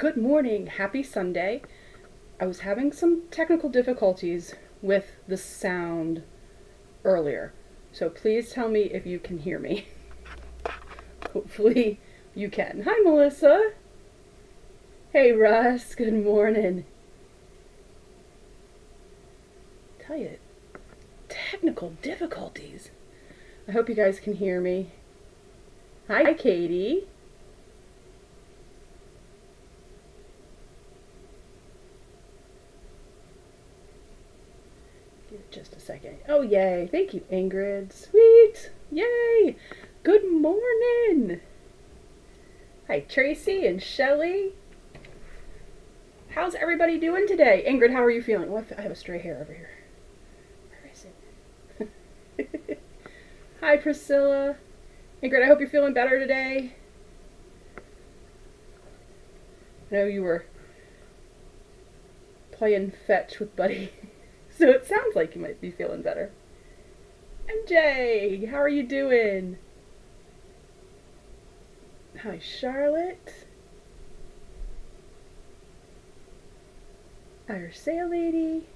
Good morning. Happy Sunday. I was having some technical difficulties with the sound earlier, so please tell me if you can hear me. Hopefully you can. Hi, Melissa. Hey, Russ. Good morning. Tell you, technical difficulties. I hope you guys can hear me. Hi, Katie. Give it just a second. Oh, yay. Thank you, Ingrid. Sweet. Yay. Good morning. Hi, Tracy and Shelly. How's everybody doing today? Ingrid, how are you feeling? Oh, I have a stray hair over here. Where is it? Hi, Priscilla. Ingrid, I hope you're feeling better today. I know you were playing fetch with Buddy, so it sounds like you might be feeling better. MJ, how are you doing? Hi, Charlotte. Hi, our sale lady.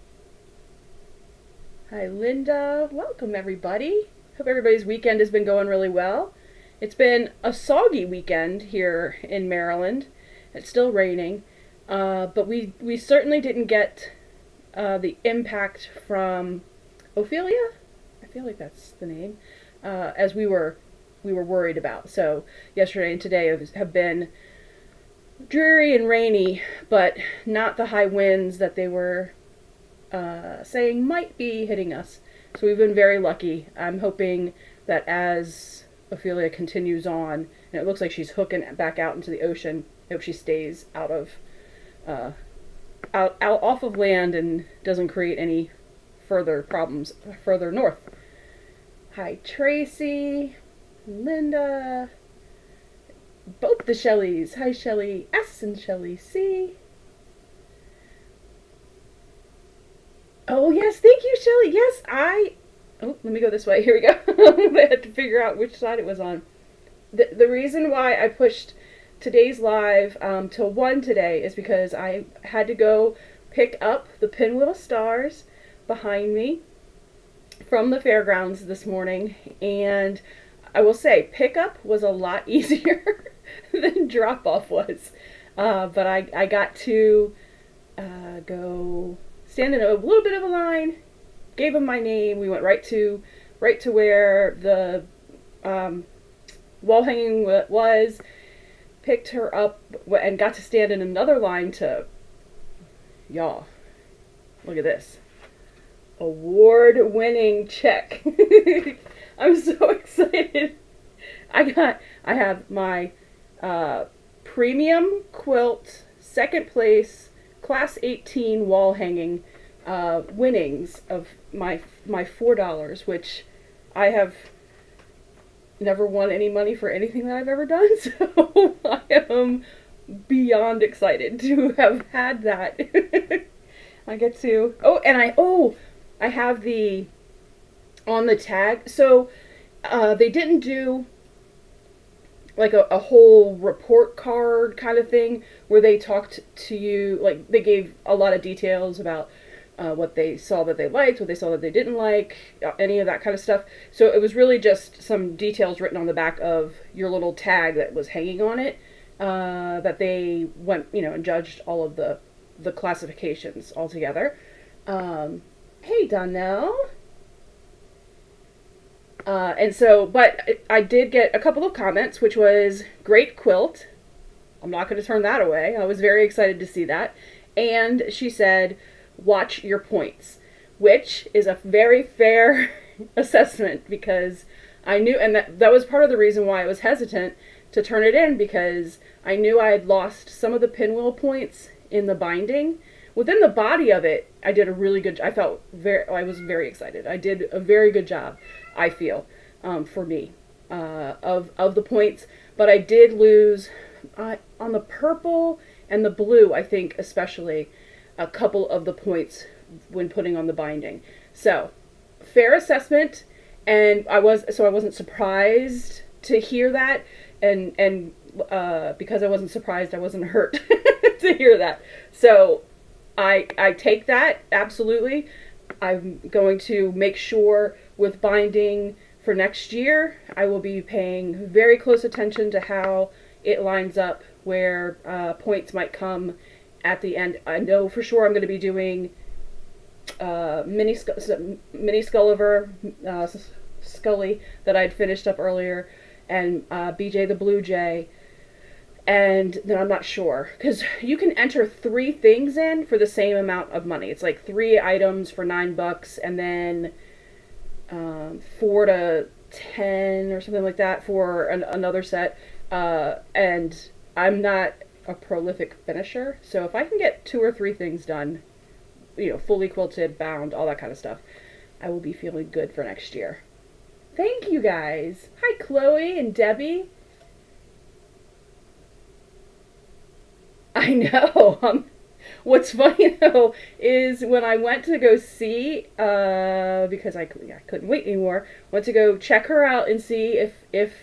Hi, Linda. Welcome, everybody. Hope everybody's weekend has been going really well. It's been a soggy weekend here in Maryland. It's still raining, but we certainly didn't get the impact from Ophelia. I feel like that's the name, as we were worried about. So yesterday and today have been dreary and rainy, but not the high winds that they were saying might be hitting us. So we've been very lucky. I'm hoping that as Ophelia continues on, and it looks like she's hooking back out into the ocean, I hope she stays out off of land and doesn't create any further problems further north. Hi, Tracy, Linda, both the Shelleys. Hi, Shelly S and Shelly C. Oh, yes, thank you, Shelly. Yes, oh, let me go this way. Here we go. I had to figure out which side it was on. The reason why I pushed today's live till 1 today is because I had to go pick up the pinwheel stars behind me from the fairgrounds this morning, and I will say pickup was a lot easier than drop-off was, but I got to go stand in a little bit of a line, gave him my name, we went right to where the wall hanging was, picked her up, and got to stand in another line to, y'all, look at this, award-winning check. I'm so excited. I have my premium quilt, second place, class 18 wall hanging winnings of my $4, which I have never won any money for anything that I've ever done, so I am beyond excited to have had that. I get to, I have the, on the tag, so they didn't do like a whole report card kind of thing where they talked to you, like they gave a lot of details about what they saw that they liked, what they saw that they didn't like, any of that kind of stuff. So it was really just some details written on the back of your little tag that was hanging on it, that they went, and judged all of the classifications all together. Hey, Donnell. And so, but I did get a couple of comments, which was great quilt. I'm not going to turn that away. I was very excited to see that. And she said, watch your points, which is a very fair assessment, because I knew, and that was part of the reason why I was hesitant to turn it in, because I knew I had lost some of the pinwheel points in the binding. Within the body of it, I did a really good, I was very excited. I did a very good job, I feel, for me, of the points, but I did lose, on the purple and the blue, I think especially, a couple of the points when putting on the binding. So, fair assessment, and I wasn't surprised to hear that, and because I wasn't surprised, I wasn't hurt. to hear that. So I take that, absolutely. I'm going to make sure with binding for next year, I will be paying very close attention to how it lines up, where points might come at the end. I know for sure I'm going to be doing mini Sculliver, Scully that I'd finished up earlier, and BJ the Blue Jay. And then I'm not sure, because you can enter 3 things in for the same amount of money. It's like 3 items for $9, and then 4 to 10 or something like that for another set. And I'm not a prolific finisher, so if I can get 2 or 3 things done, fully quilted, bound, all that kind of stuff, I will be feeling good for next year. Thank you guys. Hi, Chloe and Debbie. I know. What's funny though is when I went to go see, because I couldn't wait anymore, went to go check her out and see if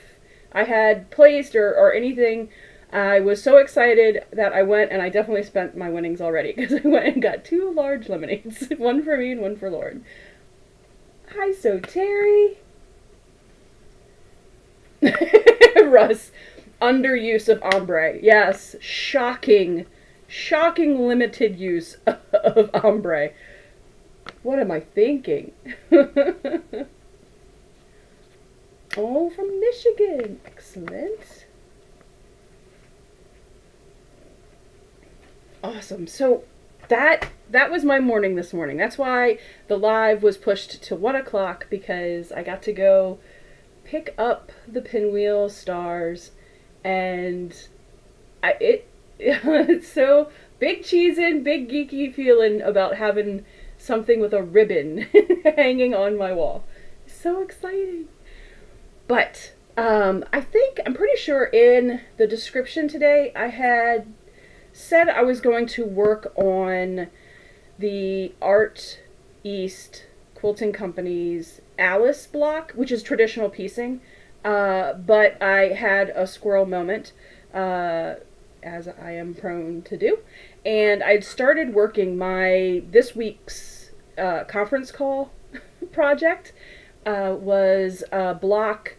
I had placed or anything. I was so excited that I went, and I definitely spent my winnings already, because I went and got 2 large lemonades, one for me and one for Lauren. Hi, so Terry. Russ. Underuse of ombre. Yes, shocking limited use of ombre. What am I thinking? Oh, from Michigan. Excellent. Awesome. So that was my morning this morning. That's why the live was pushed to 1 o'clock, because I got to go pick up the pinwheel stars. And it's so big cheesin', big geeky feeling about having something with a ribbon hanging on my wall. So exciting. But I'm pretty sure in the description today I had said I was going to work on the Art East Quilting Company's Alice block, which is traditional piecing. But I had a squirrel moment, as I am prone to do, and I'd started working this week's conference call project. Was a block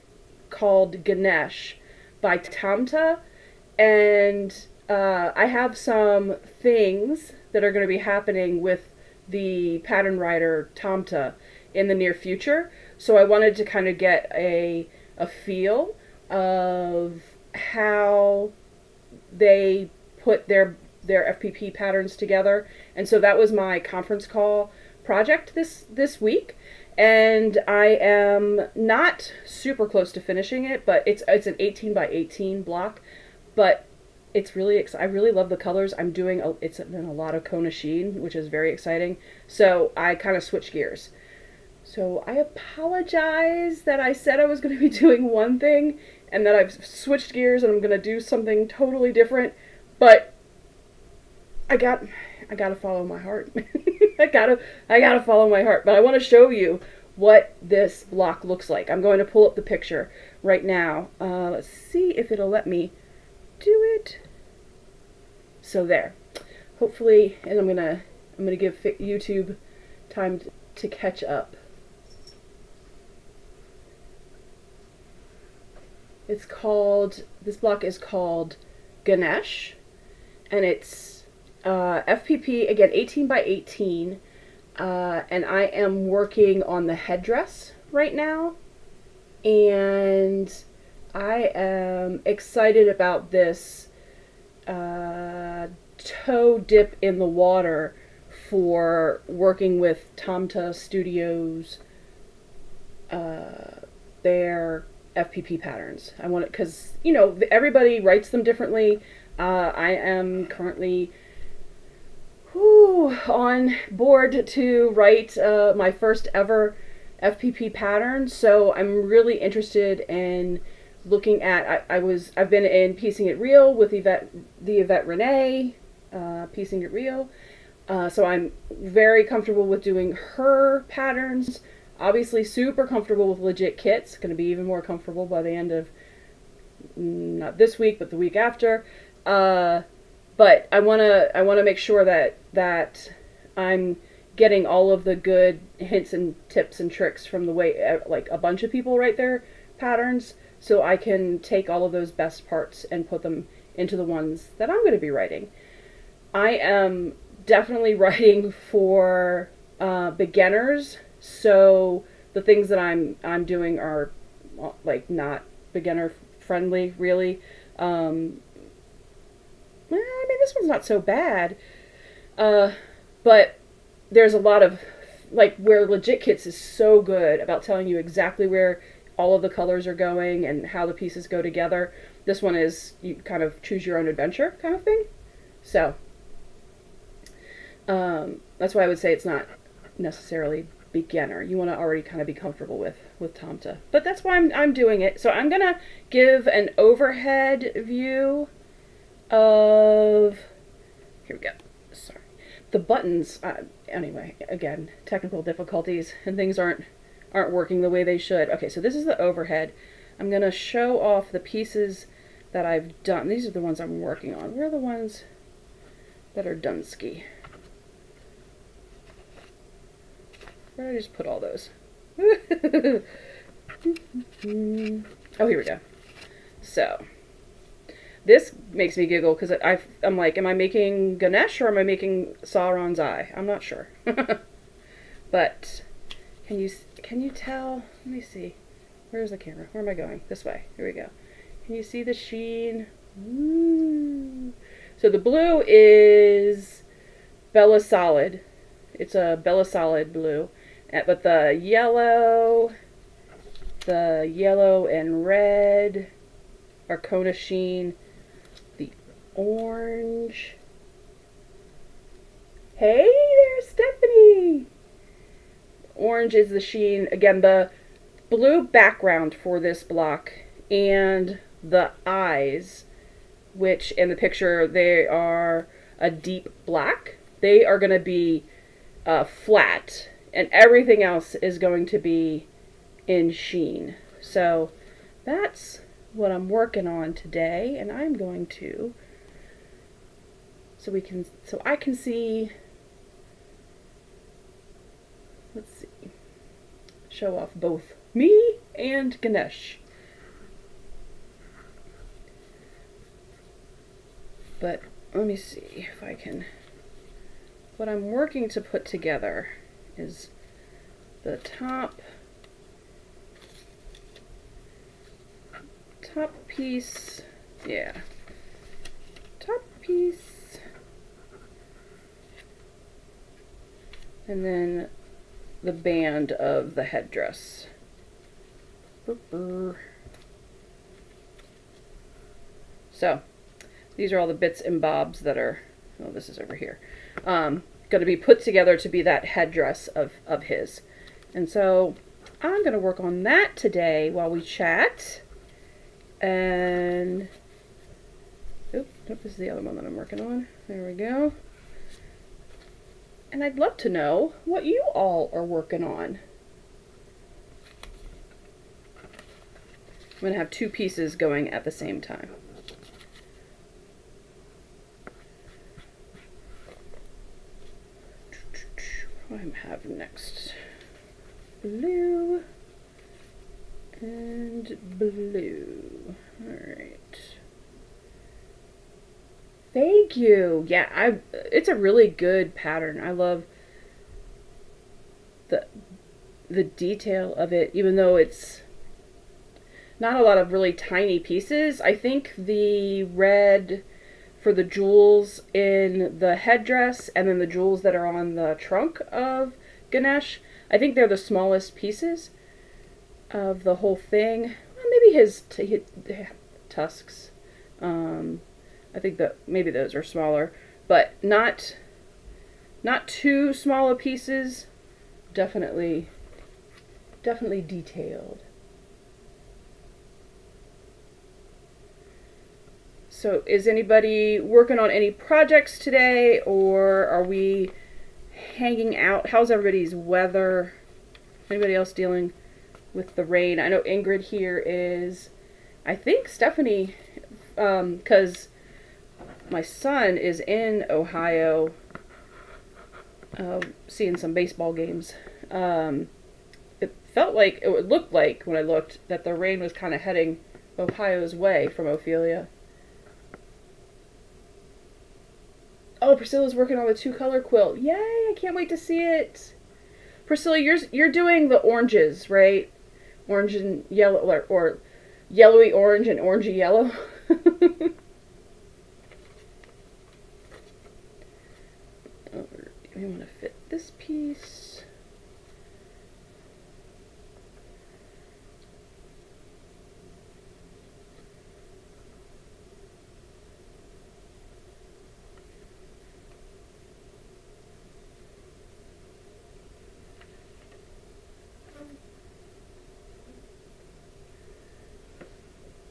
called Ganesh by Tomte, and I have some things that are going to be happening with the pattern writer Tomte in the near future, so I wanted to kind of get a feel of how they put their FPP patterns together. And so that was my conference call project this week, and I am not super close to finishing it, but it's an 18 by 18 block, but it's really I really love the colors. I'm doing it's in a lot of Kona sheen, which is very exciting, so I kind of switched gears. So I apologize that I said I was going to be doing one thing and that I've switched gears and I'm going to do something totally different, but I got to follow my heart. I gotta follow my heart. But I want to show you what this block looks like. I'm going to pull up the picture right now. Let's see if it'll let me do it. So there. Hopefully, and I'm gonna give YouTube time to catch up. This block is called Ganesh, and it's FPP, again, 18 by 18, and I am working on the headdress right now, and I am excited about this toe dip in the water for working with Tomte Studios, their FPP patterns. I want it because, everybody writes them differently. I am currently on board to write my first ever FPP pattern, so I'm really interested in looking at. I've been in Piecing It Real with Yvette Renee, Piecing It Real, so I'm very comfortable with doing her patterns. Obviously super comfortable with legit kits. Going to be even more comfortable by the end of, not this week, but the week after. But but I wanna make sure that I'm getting all of the good hints and tips and tricks from the way like a bunch of people write their patterns, so I can take all of those best parts and put them into the ones that I'm going to be writing. I am definitely writing for beginners, so the things that I'm doing are like not beginner friendly, really. Well, I mean, this one's not so bad, but there's a lot of like where Legit Kits is so good about telling you exactly where all of the colors are going and how the pieces go together. This one is you kind of choose your own adventure kind of thing. So that's why I would say it's not necessarily beginner. You want to already kind of be comfortable with Tomte. But that's why I'm doing it. So I'm going to give an overhead view of, here we go. Sorry. The buttons, anyway, again, technical difficulties and things aren't working the way they should. Okay, so this is the overhead. I'm going to show off the pieces that I've done. These are the ones I'm working on. Where are the ones that are Dunsky? Where did I just put all those? Oh, here we go. So, this makes me giggle because I'm like, am I making Ganesh or am I making Sauron's eye? I'm not sure. But can you tell? Let me see. Where's the camera? Where am I going? This way. Here we go. Can you see the sheen? Ooh. So the blue is Bella Solid. It's a Bella Solid blue. But the yellow and red are Kona Sheen. The orange. Hey there, Stephanie! Orange is the sheen. Again, the blue background for this block and the eyes, which in the picture they are a deep black. They are going to be flat, and everything else is going to be in sheen. So that's what I'm working on today, and I'm going to so I can see. Let's see. Show off both me and Ganesh. But let me see if I can. What I'm working to put together is the top piece. Yeah. Top piece. And then the band of the headdress. So, these are all the bits and bobs that are, oh, this is over here, going to be put together to be that headdress of his. And so, I'm going to work on that today while we chat. And, nope, this is the other one that I'm working on. There we go. And I'd love to know what you all are working on. I'm going to have two pieces going at the same time. What do I have next? Blue and blue. All right. Thank you. Yeah, it's a really good pattern. I love the detail of it, even though it's not a lot of really tiny pieces. I think the red for the jewels in the headdress and then the jewels that are on the trunk of Ganesh, I think they're the smallest pieces of the whole thing. Well, maybe his tusks. I think that maybe those are smaller, but not too small of pieces. Definitely detailed. So is anybody working on any projects today, or are we hanging out? How's everybody's weather? Anybody else dealing with the rain? I know Ingrid here is, I think Stephanie, because my son is in Ohio, seeing some baseball games. It felt like, it looked like when I looked, that the rain was kind of heading Ohio's way from Ophelia. Oh, Priscilla's working on the 2-color quilt. Yay, I can't wait to see it. Priscilla, you're doing the oranges, right? Orange and yellow, or yellowy orange and orangey yellow. We want to fit this piece.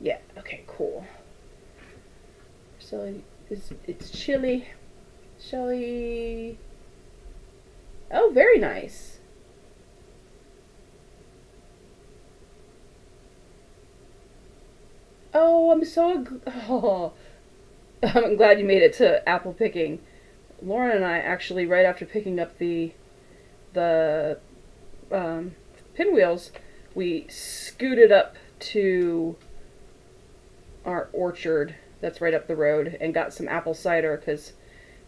Yeah, okay, cool. So it's chilly. Shelly. Oh, very nice. Oh, I'm glad you made it to apple picking. Lauren and I actually, right after picking up the pinwheels, we scooted up to our orchard that's right up the road and got some apple cider because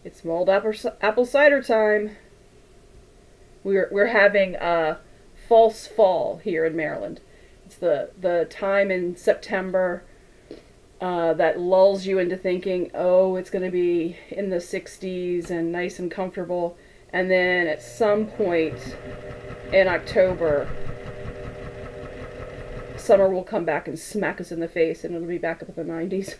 it's mulled apple cider time. We're having a false fall here in Maryland. It's the time in September that lulls you into thinking, oh, it's going to be in the 60s and nice and comfortable. And then at some point in October, summer will come back and smack us in the face and it'll be back up at the 90s.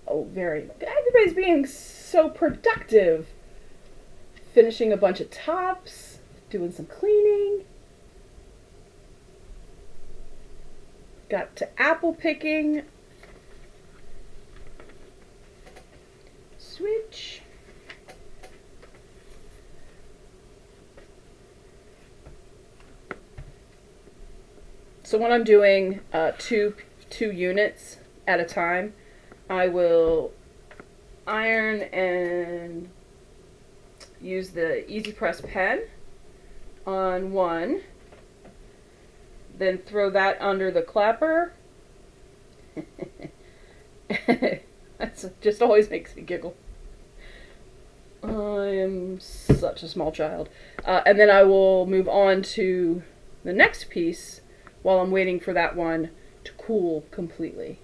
Oh, everybody's being so productive. Finishing a bunch of tops, doing some cleaning. Got to apple picking. Switch. So when I'm doing two units at a time, I will iron and use the Easy Press pen on one, then throw that under the clapper. That just always makes me giggle. I am such a small child. And then I will move on to the next piece while I'm waiting for that one to cool completely.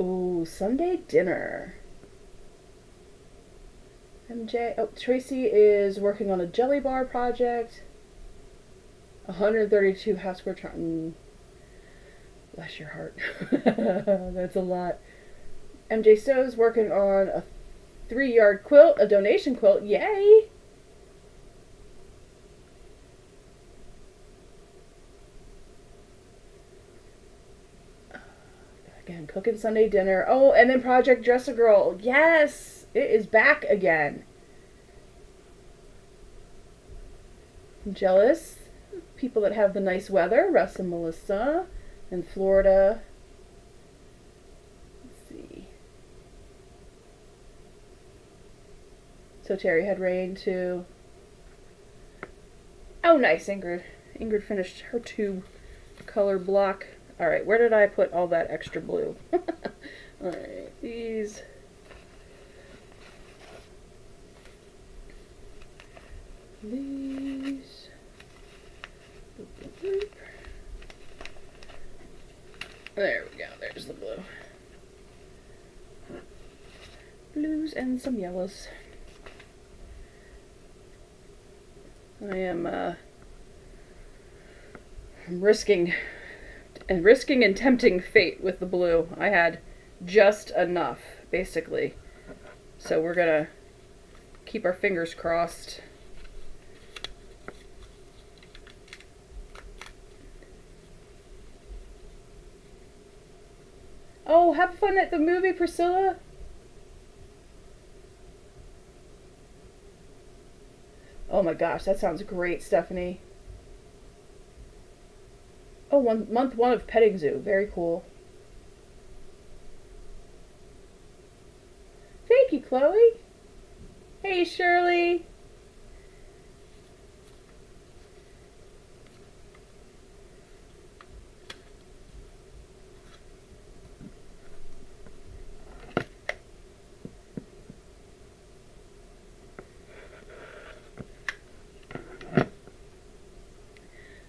Ooh, Sunday dinner. Tracy is working on a jelly bar project. 132 half square bless your heart. That's a lot. MJ Stowe's working on a 3-yard quilt, a donation quilt. Yay! Again, cooking Sunday dinner. Oh, and then Project Dress a Girl. Yes! It is back again. I'm jealous. People that have the nice weather. Russ and Melissa in Florida. Let's see. So Terry had rain too. Oh, nice, Ingrid. Ingrid finished her 2-color block. Alright, where did I put all that extra blue? Alright, these. These. Boop, boop, boop. There we go, there's the blue. Blues and some yellows. I am risking and tempting fate with the blue. I had just enough, basically. So we're gonna keep our fingers crossed. Oh, have fun at the movie, Priscilla. Oh my gosh, that sounds great, Stephanie. month one of petting zoo. Very cool. Thank you, Chloe. Hey, Shirley.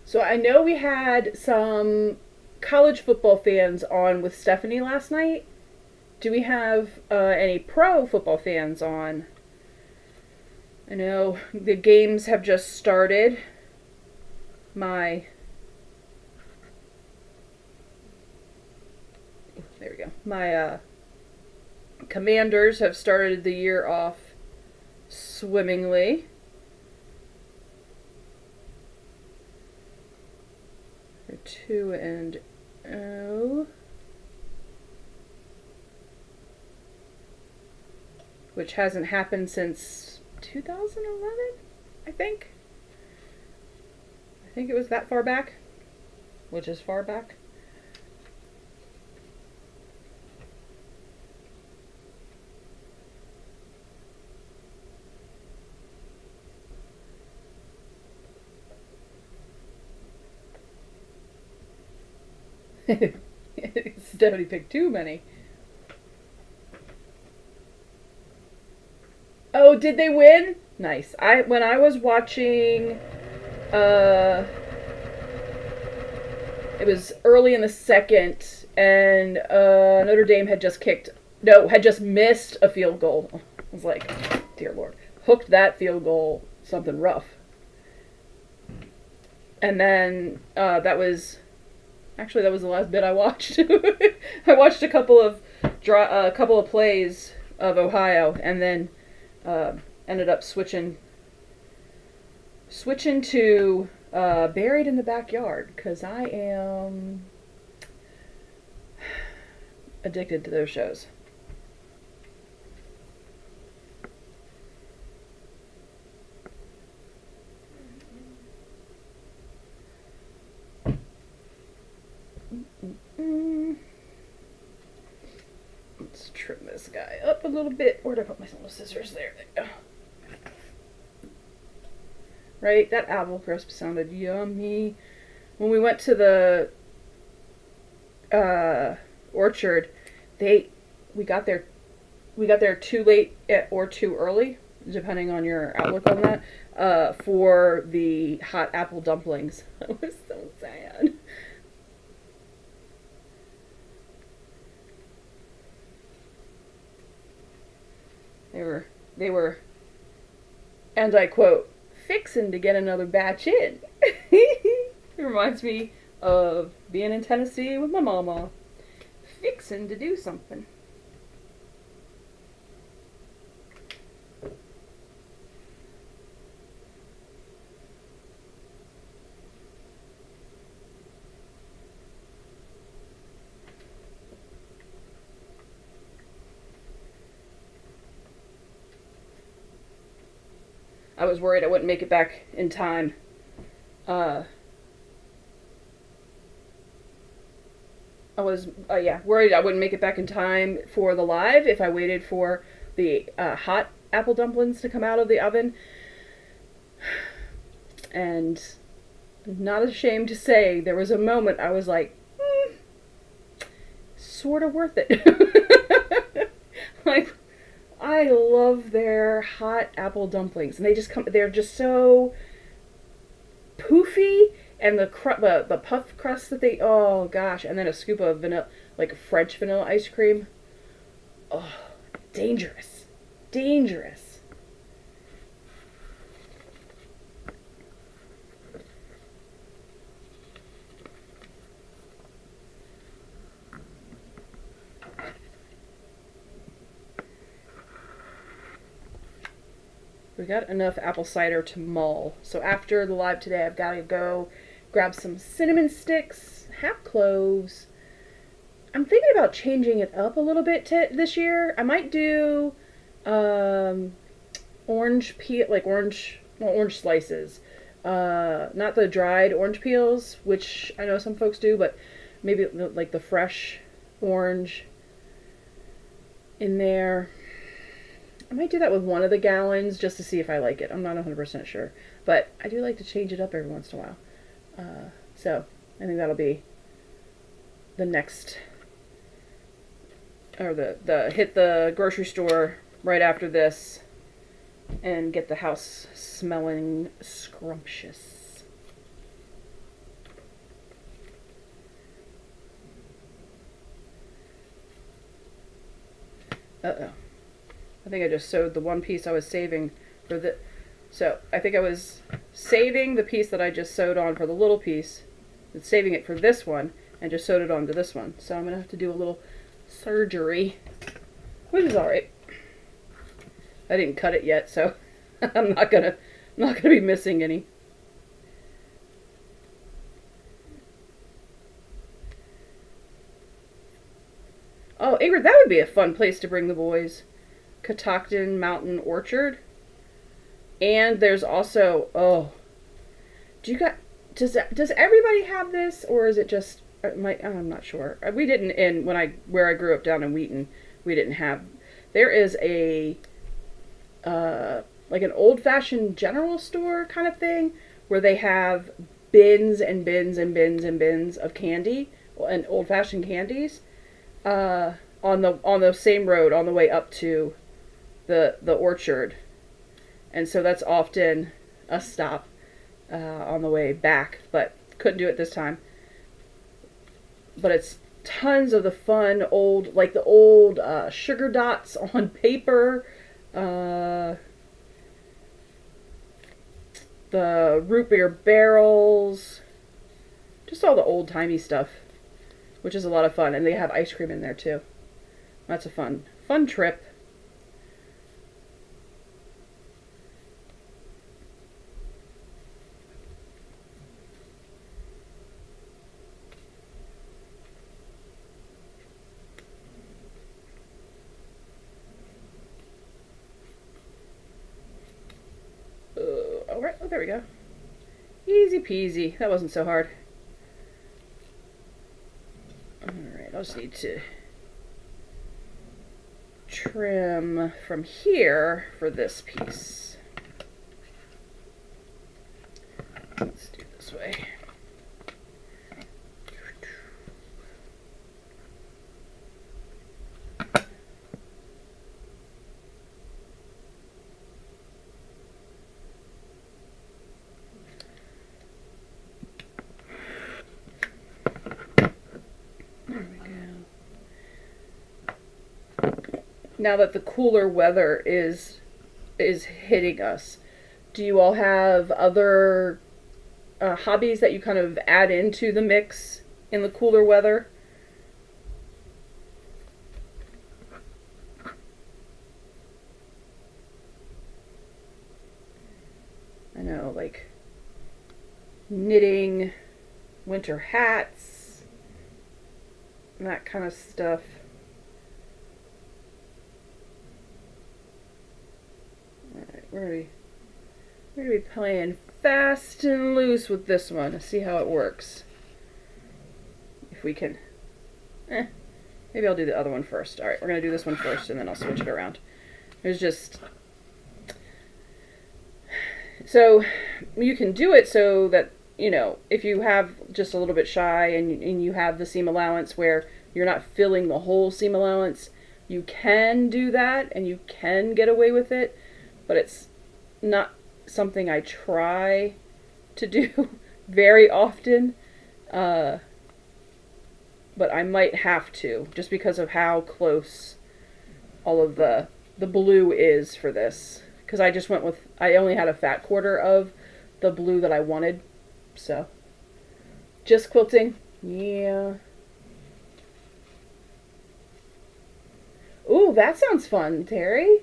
So I know we had some college football fans on with Stephanie last night. Do we have any pro football fans on? I know the games have just started. There we go. My Commanders have started the year off swimmingly. They're 2-0. Which hasn't happened since 2011, I think. I think it was that far back, which is far back. Stephanie picked too many. Oh, did they win? Nice. When I was watching, it was early in the second, and Notre Dame had just missed a field goal. I was like, dear Lord, hooked that field goal something rough. And then that was the last bit I watched. I watched a couple of plays of Ohio, and then ended up switching to Buried in the Backyard, because I am addicted to those shows. Let's trim this guy up a little bit. Where'd I put my little scissors? There they go. Right, that apple crisp sounded yummy. When we went to the orchard, we got there too late or too early, depending on your outlook on that, for the hot apple dumplings. I was so sad. They were, and I quote, fixin' to get another batch in. It reminds me of being in Tennessee with my mama. Fixin' to do something. I was worried I wouldn't make it back in time. I was worried I wouldn't make it back in time for the live if I waited for the hot apple dumplings to come out of the oven. And not ashamed to say, there was a moment I was like, sort of worth it. Like, I love their hot apple dumplings, and they're just so poofy, and the puff crust that oh gosh, and then a scoop of vanilla, like French vanilla ice cream. Oh, dangerous. We got enough apple cider to mull. So after the live today, I've got to go grab some cinnamon sticks, half cloves. I'm thinking about changing it up a little bit this year. I might do orange slices not the dried orange peels, which I know some folks do, but maybe like the fresh orange in there. I might do that with one of the gallons just to see if I like it. I'm not 100% sure, but I do like to change it up every once in a while. So I think that'll be the next, or the hit the grocery store right after this and get the house smelling scrumptious. Uh-oh. I think I just sewed the one piece I was saving for the... So, I think I was saving the piece that I just sewed on for the little piece, and saving it for this one, and just sewed it onto this one. So I'm going to have to do a little surgery, which is alright. I didn't cut it yet, so I'm not gonna be missing any. Oh, Ingrid, that would be a fun place to bring the boys. Catoctin Mountain Orchard. And there's also, does everybody have this, or is it just I'm not sure. We didn't where I grew up down in Wheaton, we didn't have. There is a like an old-fashioned general store kind of thing where they have bins and bins and bins and bins of candy and old-fashioned candies on the same road on the way up to the orchard. And so that's often a stop on the way back, but couldn't do it this time. But it's tons of the fun old, like the old sugar dots on paper, the root beer barrels, just all the old-timey stuff, which is a lot of fun. And they have ice cream in there too. That's a fun trip. Alright, oh, there we go. Easy peasy. That wasn't so hard. Alright, I'll just need to trim from here for this piece. Let's do it this way. Now that the cooler weather is hitting us, do you all have other hobbies that you kind of add into the mix in the cooler weather? I know, like knitting, winter hats, and that kind of stuff. We're gonna be playing fast and loose with this one. Let's see how it works. If we can, maybe I'll do the other one first. All right, we're gonna do this one first, and then I'll switch it around. There's just, so you can do it so that, you know, if you have just a little bit shy and you have the seam allowance where you're not filling the whole seam allowance, you can do that and you can get away with it. But it's not something I try to do very often. But I might have to, just because of how close all of the blue is for this. Because I only had a fat quarter of the blue that I wanted. So, just quilting. Yeah. Ooh, that sounds fun, Terry.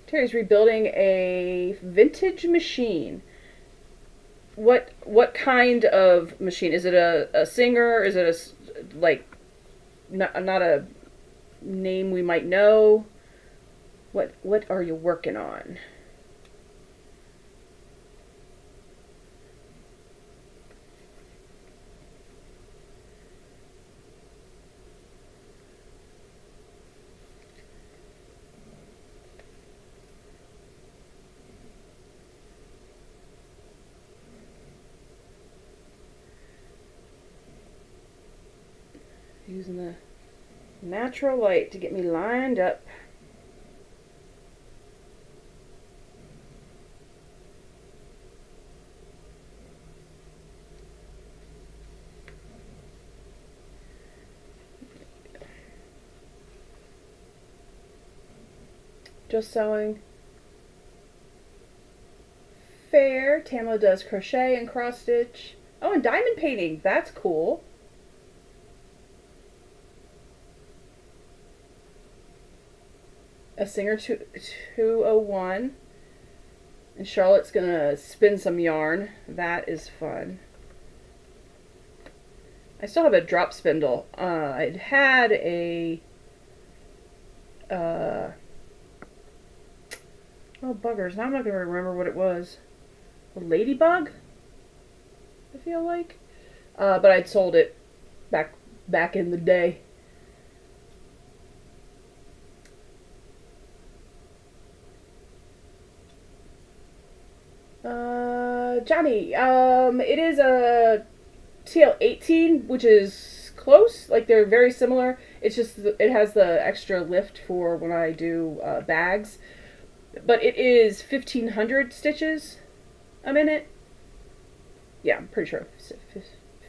Terry's rebuilding a vintage machine. What kind of machine? Is it a Singer? Is it not a name we might know? What are you working on? Using the natural light to get me lined up. Just sewing. Fair. Tamla does crochet and cross stitch. Oh, and diamond painting. That's cool. A Singer 201. And Charlotte's gonna spin some yarn. That is fun. I still have a drop spindle. I'd had a oh buggers, now I'm not gonna remember what it was. A ladybug, I feel like. But I'd sold it back in the day. Johnny, it is a TL18, which is close. Like, they're very similar. It's just, it has the extra lift for when I do bags. But it is 1,500 stitches a minute. Yeah, I'm pretty sure.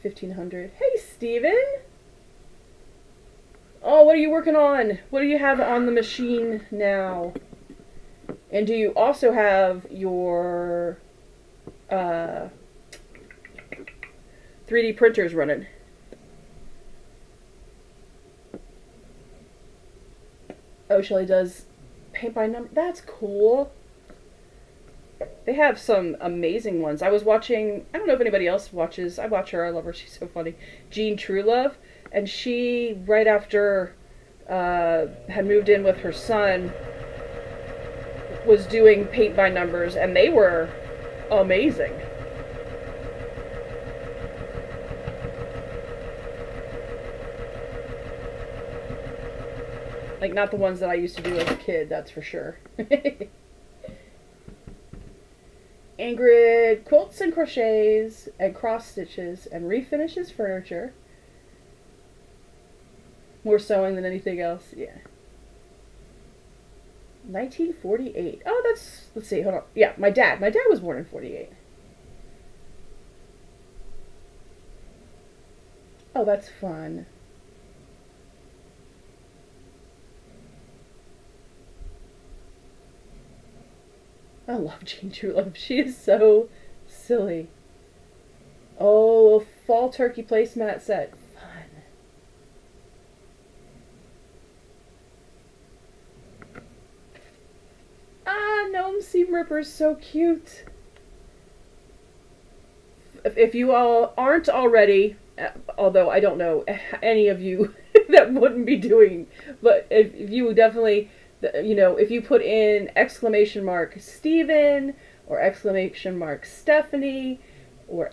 1,500. Hey, Steven! Oh, what are you working on? What do you have on the machine now? And do you also have your 3D printers running? Oh, Shelly does paint by number. That's cool. They have some amazing ones. I was watching, I don't know if anybody else watches, I watch her, I love her, she's so funny, Jean Truelove, and she, right after had moved in with her son, was doing paint by numbers, and they were amazing. Like, not the ones that I used to do as a kid, that's for sure. Ingrid quilts and crochets and cross stitches and refinishes furniture. More sewing than anything else, yeah. 1948. Oh, that's, let's see, hold on. Yeah, my dad was born in 48. Oh, that's fun. I love Jean Truelove. She is so silly. Oh, fall turkey placemat set. Fun. Ah, Gnome Seam Ripper's so cute. If you all aren't already, although I don't know any of you that wouldn't be doing, but if you definitely, you know, if you put in ! Steven, or ! Stephanie, or !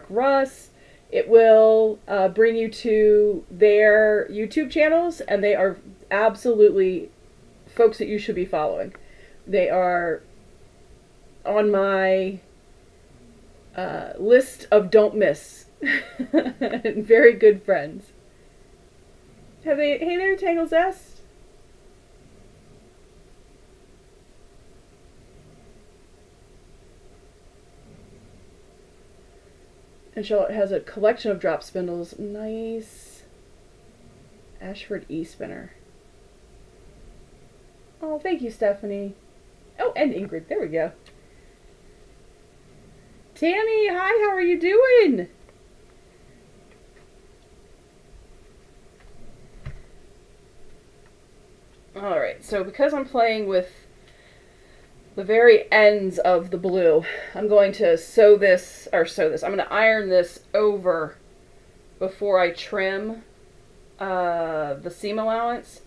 Russ, it will bring you to their YouTube channels, and they are absolutely folks that you should be following. They are on my list of don't miss. And very good friends. Hey there, Tangle Zest. And Charlotte has a collection of drop spindles. Nice. Ashford E-spinner. Oh, thank you, Stephanie. Oh, and Ingrid. There we go. Tammy, hi, how are you doing? Alright, so because I'm playing with the very ends of the blue, I'm going to I'm going to iron this over before I trim the seam allowance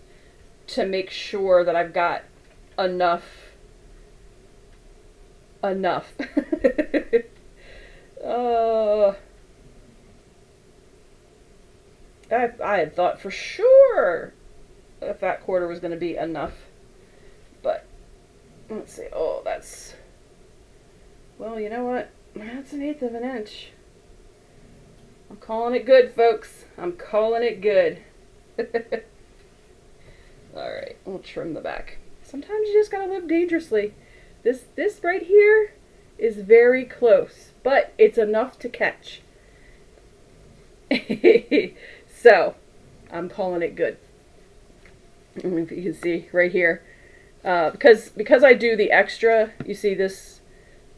to make sure that I've got enough. I had thought for sure if that quarter was going to be enough, but let's see. Oh, that's, well, you know what? That's 1/8 of an inch. I'm calling it good, folks. I'm calling it good. Alright, we'll trim the back. Sometimes you just gotta live dangerously. This right here is very close, but it's enough to catch. So, I'm calling it good. I don't know if you can see right here. Because I do the extra, you see this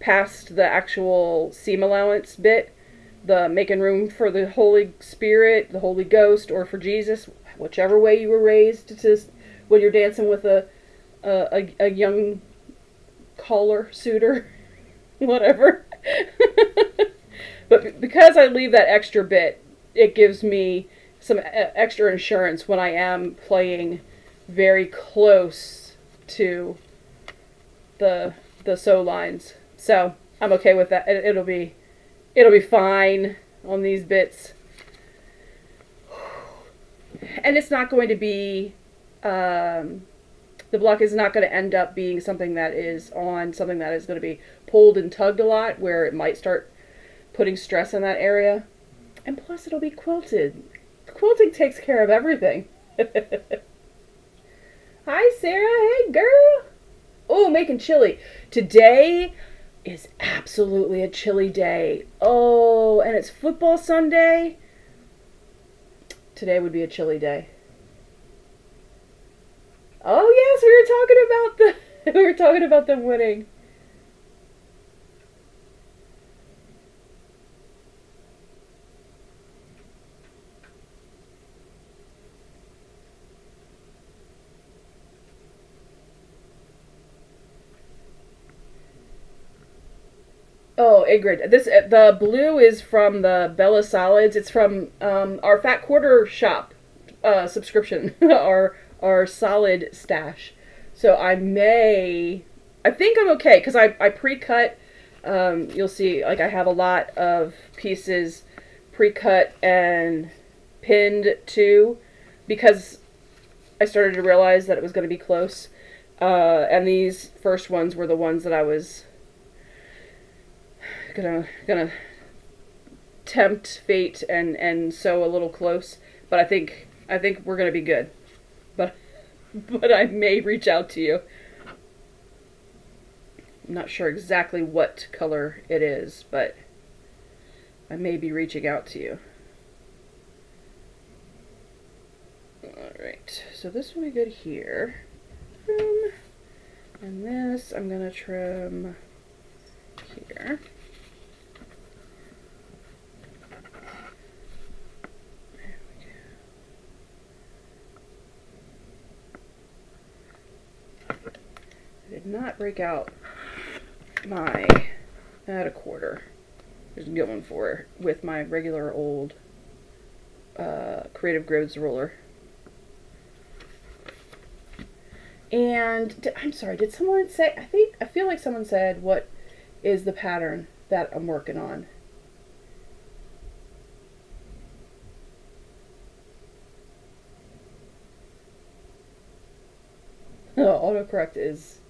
past the actual seam allowance bit, the making room for the Holy Spirit, the Holy Ghost, or for Jesus, whichever way you were raised to when you're dancing with a young caller, suitor, whatever. But because I leave that extra bit, it gives me some extra insurance when I am playing very close to the sew lines. So I'm okay with that. It'll be fine on these bits. And it's not going to be, the block is not going to end up being something that is going to be pulled and tugged a lot, where it might start putting stress in that area. And plus it'll be quilted. Quilting takes care of everything. Hi Sarah, hey girl. Oh, making chili. Today is absolutely a chilly day. Oh, and it's football Sunday. Today would be a chilly day. Oh yes, we were talking about them winning. Oh, Ingrid, the blue is from the Bella Solids. It's from our Fat Quarter shop subscription, our solid stash. So I think I'm okay because I pre-cut. You'll see, like I have a lot of pieces pre-cut and pinned too, because I started to realize that it was going to be close. And these first ones were the ones that I was gonna tempt fate and sew a little close, but I think we're gonna be good. But I may reach out to you. I'm not sure exactly what color it is, but I may be reaching out to you. Alright, so this will be good here. And this I'm gonna trim here. Did not break out my at a quarter. Just going for it with my regular old Creative Grooves roller. And I'm sorry, did someone say? I feel like someone said, what is the pattern that I'm working on? Autocorrect is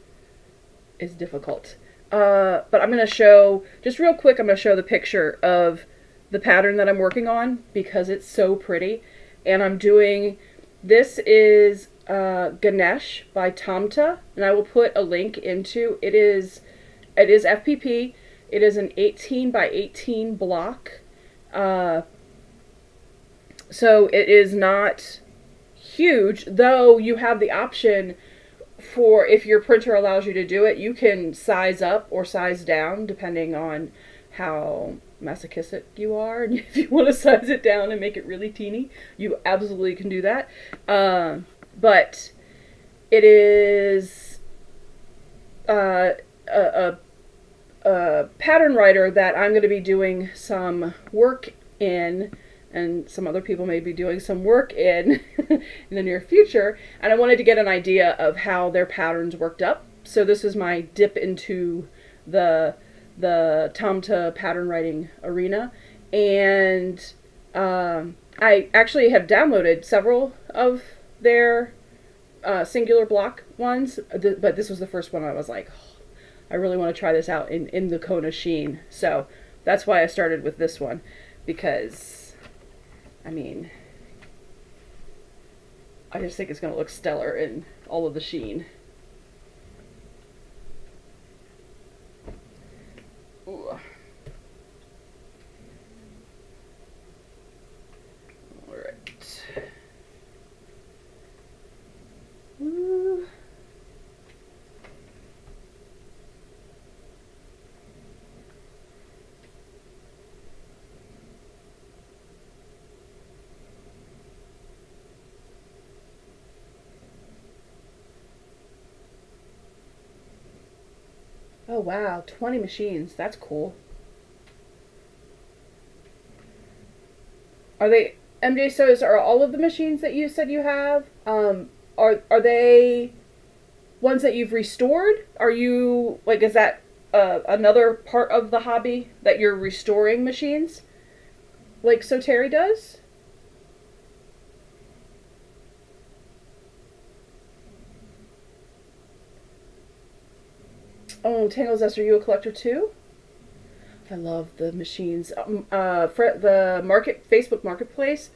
difficult. But I'm going to show, just real quick, I'm going to show the picture of the pattern that I'm working on because it's so pretty. And I'm doing, this is Ganesh by Tomte, and I will put a link into, it is FPP. It is an 18 by 18 block. So it is not huge, though you have the option for, if your printer allows you to do it, you can size up or size down depending on how masochistic you are. And if you want to size it down and make it really teeny, you absolutely can do that. But it is a pattern writer that I'm going to be doing some work in, and some other people may be doing some work in in the near future, and I wanted to get an idea of how their patterns worked up. So this is my dip into the Tomte pattern writing arena, and I actually have downloaded several of their singular block ones, but this was the first one I was like, oh, I really want to try this out in the Kona sheen. So that's why I started with this one, because I mean, I just think it's going to look stellar in all of the sheen. Ooh. All right. Ooh. Oh wow, 20 machines. That's cool. Are they MJ So's, are all of the machines that you said you have are they ones that you've restored? Are you like, is that another part of the hobby that you're restoring machines like So Terry does? Oh, Tangle Zest, are you a collector too? I love the machines. For the Facebook Marketplace,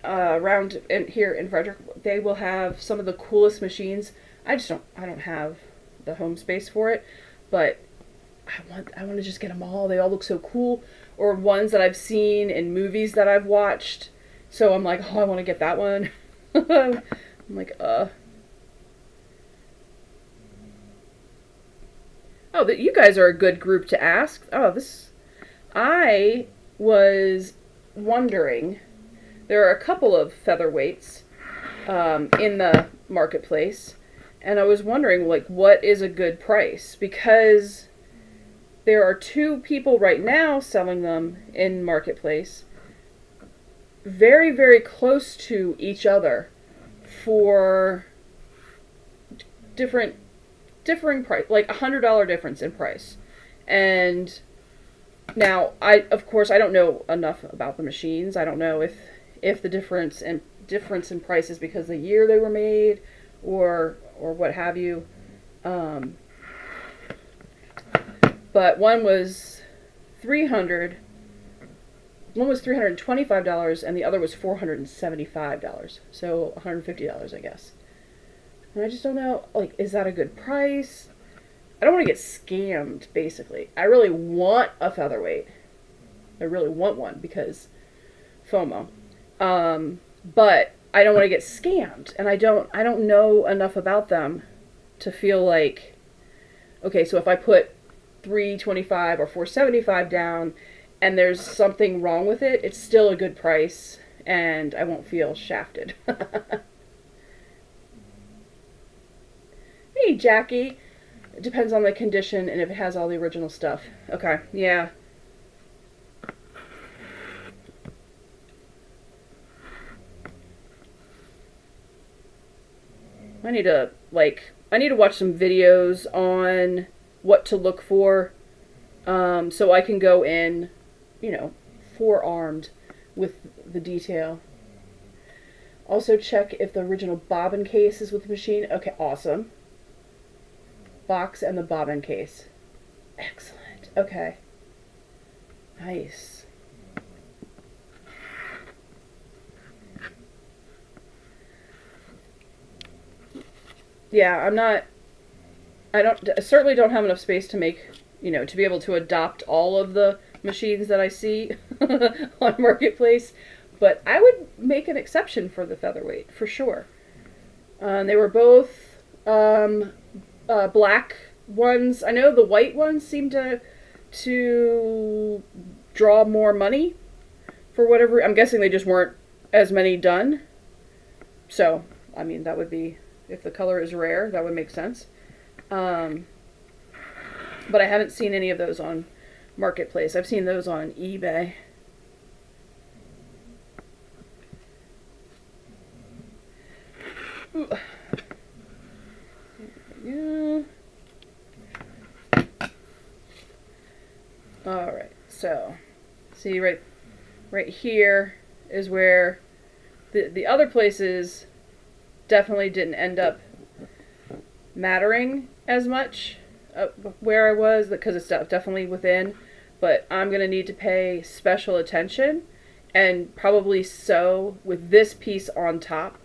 around here in Frederick, they will have some of the coolest machines. I don't have the home space for it, but I want to just get them all. They all look so cool, or ones that I've seen in movies that I've watched. So I'm like, oh, I want to get that one. I'm like, Oh, that you guys are a good group to ask. I was wondering, there are a couple of featherweights in the marketplace, and I was wondering, like, what is a good price? Because there are two people right now selling them in marketplace, very, very close to each other for differing price, like $100 difference in price. And now, of course I don't know enough about the machines. I don't know if the difference in price is because the year they were made, or what have you. But one was $325, and the other was $475. So $150, I guess. And I just don't know, like, is that a good price? I don't want to get scammed, basically. I really want a featherweight. I really want one because FOMO. But I don't want to get scammed, and I don't know enough about them to feel like, okay, so if I put $325 or $475 down and there's something wrong with it, it's still a good price and I won't feel shafted. Hey, Jackie. It depends on the condition and if it has all the original stuff. Okay, yeah. I need to watch some videos on what to look for, so I can go in, forearmed with the detail. Also check if the original bobbin case is with the machine. Okay, awesome. Box and the bobbin case. Excellent. Okay. Nice. Yeah, I certainly don't have enough space to make, to be able to adopt all of the machines that I see on Marketplace, but I would make an exception for the featherweight, for sure. They were both black ones. I know the white ones seem to draw more money for whatever. I'm guessing they just weren't as many done. So, I mean, that would be, if the color is rare, that would make sense. But I haven't seen any of those on Marketplace. I've seen those on eBay. Ooh. Yeah. All right. So, see right here is where the other places definitely didn't end up mattering as much where I was, because it's definitely within, but I'm going to need to pay special attention and probably sew with this piece on top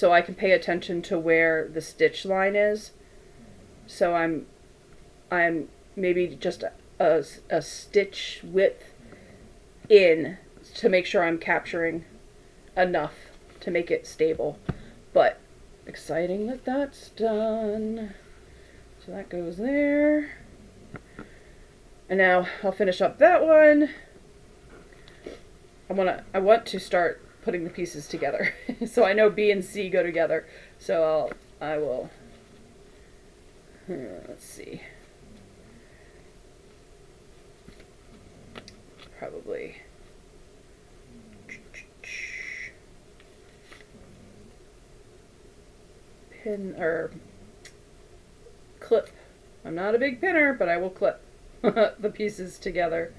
so I can pay attention to where the stitch line is. So I'm maybe just a stitch width in to make sure I'm capturing enough to make it stable. But exciting that that's done. So that goes there. And now I'll finish up that one. I want to start putting the pieces together. So I know B and C go together. So I will, let's see. Probably pin or clip. I'm not a big pinner, but I will clip the pieces together.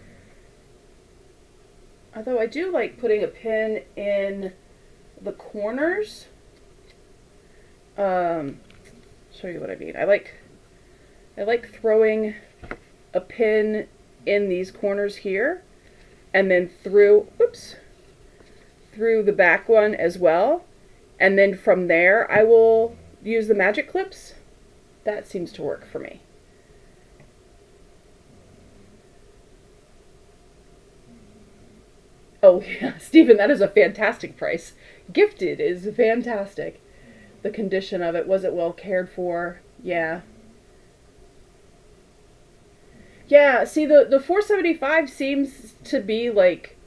Although I do like putting a pin in the corners. Show you what I mean. I like throwing a pin in these corners here, and then through the back one as well. And then from there, I will use the magic clips. That seems to work for me. Oh yeah, Stephen, that is a fantastic price. Gifted is fantastic. The condition of it, was it well cared for? Yeah. Yeah, see the $475 seems to be like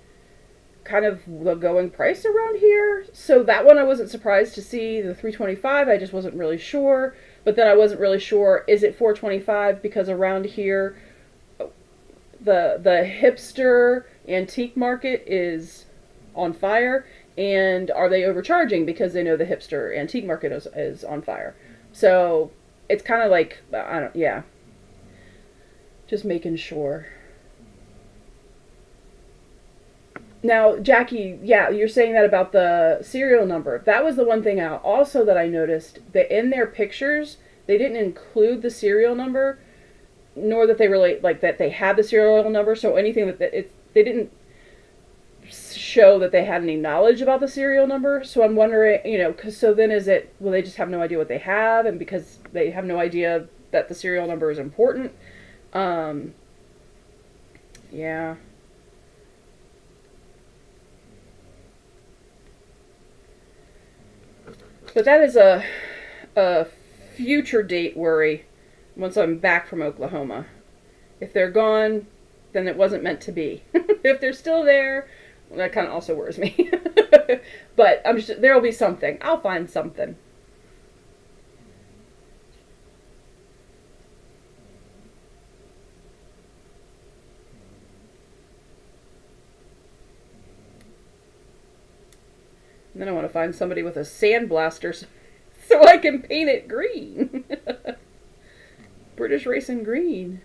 kind of the going price around here. So that one I wasn't surprised to see. The $325, I just wasn't really sure. But then I wasn't really sure, is it $425 because around here the hipster antique market is on fire, and are they overcharging because they know the hipster antique market is on fire? So it's kind of like, yeah, just making sure. Now, Jackie, yeah, you're saying that about the serial number. That was the one thing also that I noticed, that in their pictures, they didn't include the serial number, nor that they really, like, that they had the serial number, so anything they didn't show that they had any knowledge about the serial number. So I'm wondering, because so then is it, well, they just have no idea what they have, and because they have no idea that the serial number is important. Yeah. But that is a future date worry once I'm back from Oklahoma. If they're gone, then it wasn't meant to be. If they're still there, well, that kind of also worries me. But there'll be something. I'll find something. And then I want to find somebody with a sandblaster so I can paint it green. British Racing Green.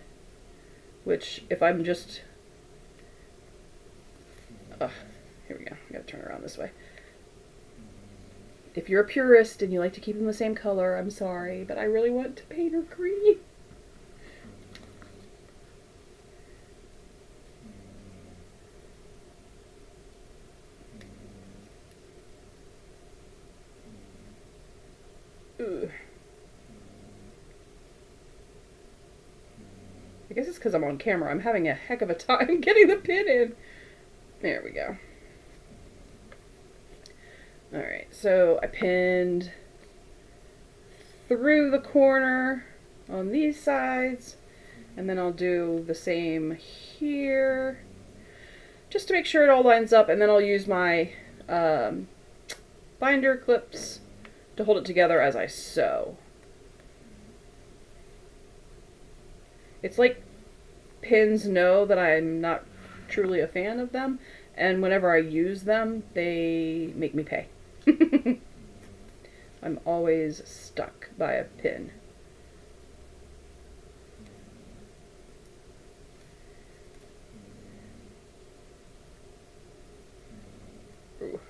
Which, if I'm just... here we go. I gotta turn around this way. If you're a purist and you like to keep them the same color, I'm sorry, but I really want to paint her green. Ooh. I guess it's because I'm on camera. I'm having a heck of a time getting the pin in. There we go. Alright, so I pinned through the corner on these sides, and then I'll do the same here, just to make sure it all lines up, and then I'll use my binder clips to hold it together as I sew. It's like pins know that I'm not truly a fan of them, and whenever I use them, they make me pay. I'm always stuck by a pin. Ooh.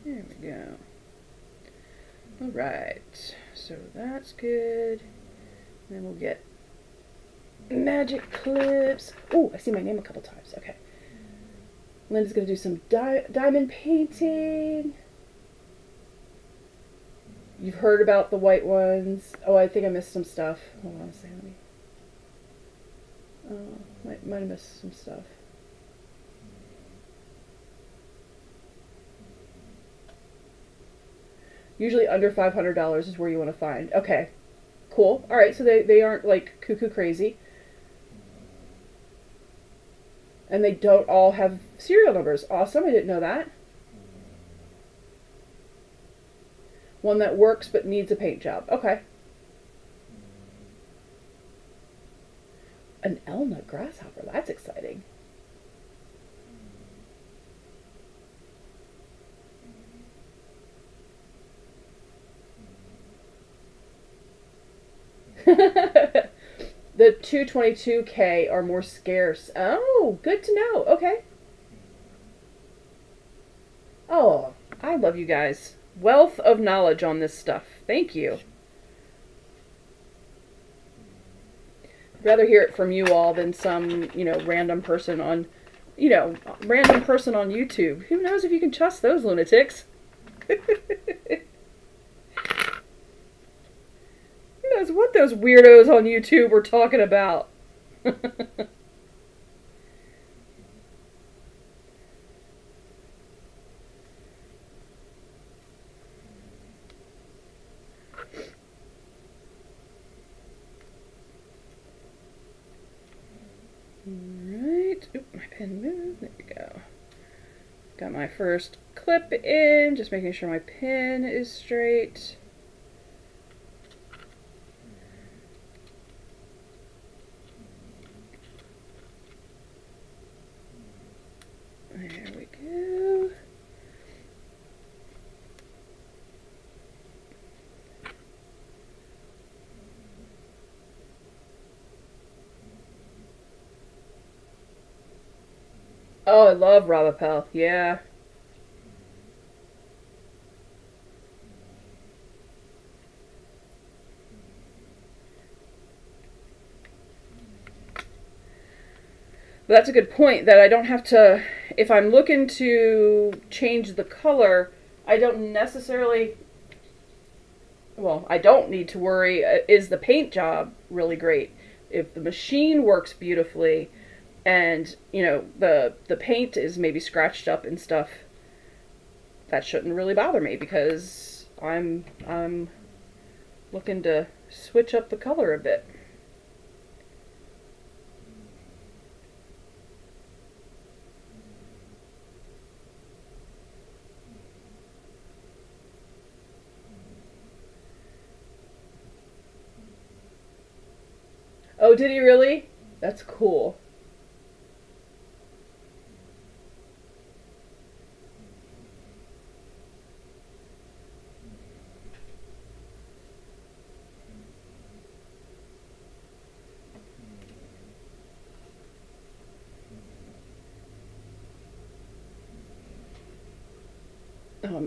There we go. Alright, so that's good. Then we'll get magic clips. Oh, I see my name a couple times. Okay. Linda's going to do some diamond painting. You've heard about the white ones. Oh, I think I missed some stuff. Hold on a second. Let me... might have missed some stuff. Usually under $500 is where you want to find. Okay, cool. All right, so they aren't like cuckoo crazy. And they don't all have serial numbers. Awesome, I didn't know that. One that works but needs a paint job. Okay. An Elna grasshopper, that's exciting. The 222K are more scarce. Oh, good to know. Okay. Oh, I love you guys. Wealth of knowledge on this stuff. Thank you. I'd rather hear it from you all than some, random person on, random person on YouTube. Who knows if you can trust those lunatics? Who knows what those weirdos on YouTube were talking about? Alright. Oop, my pen moved. There we go. Got my first clip in. Just making sure my pen is straight. There we go. Oh, I love Rabapel. Yeah. But that's a good point, that I don't have to, if I'm looking to change the color, I don't necessarily, well, I don't need to worry, is the paint job really great? If the machine works beautifully, and, the paint is maybe scratched up and stuff, that shouldn't really bother me, because I'm looking to switch up the color a bit. Oh, did he really? That's cool.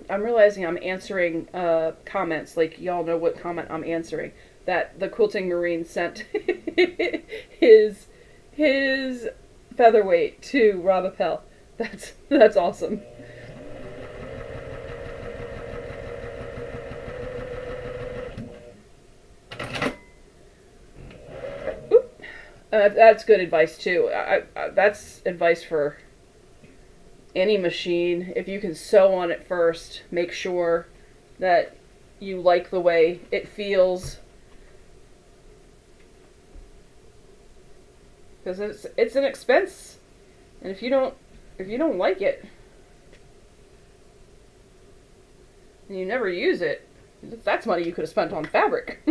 I'm realizing I'm answering comments, like y'all know what comment I'm answering. That the Quilting Marine sent his featherweight to Rabapel. That's awesome. That's good advice too. That's advice for any machine. If you can sew on it first, make sure that you like the way it feels, because it's an expense, and if you don't like it and you never use it, that's money you could have spent on fabric.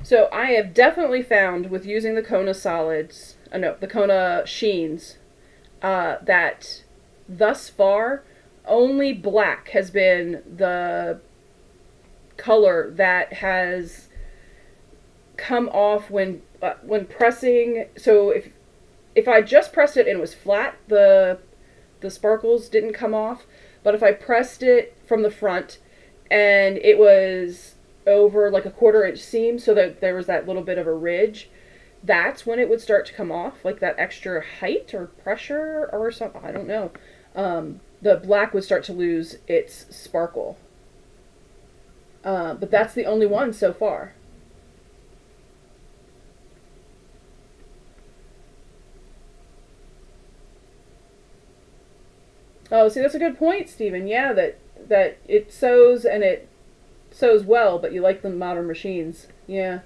So I have definitely found with using the Kona solids, the Kona sheens, that thus far only black has been the color that has come off when pressing. So if I just pressed it and it was flat, the sparkles didn't come off. But if I pressed it from the front and it was over like a 1/4 inch seam so that there was that little bit of a ridge, that's when it would start to come off, like that extra height or pressure or something. I don't know. The black would start to lose its sparkle. But that's the only one so far. Oh, see, that's a good point, Stephen. Yeah, that it sews and it sews well, but you like the modern machines. Yeah.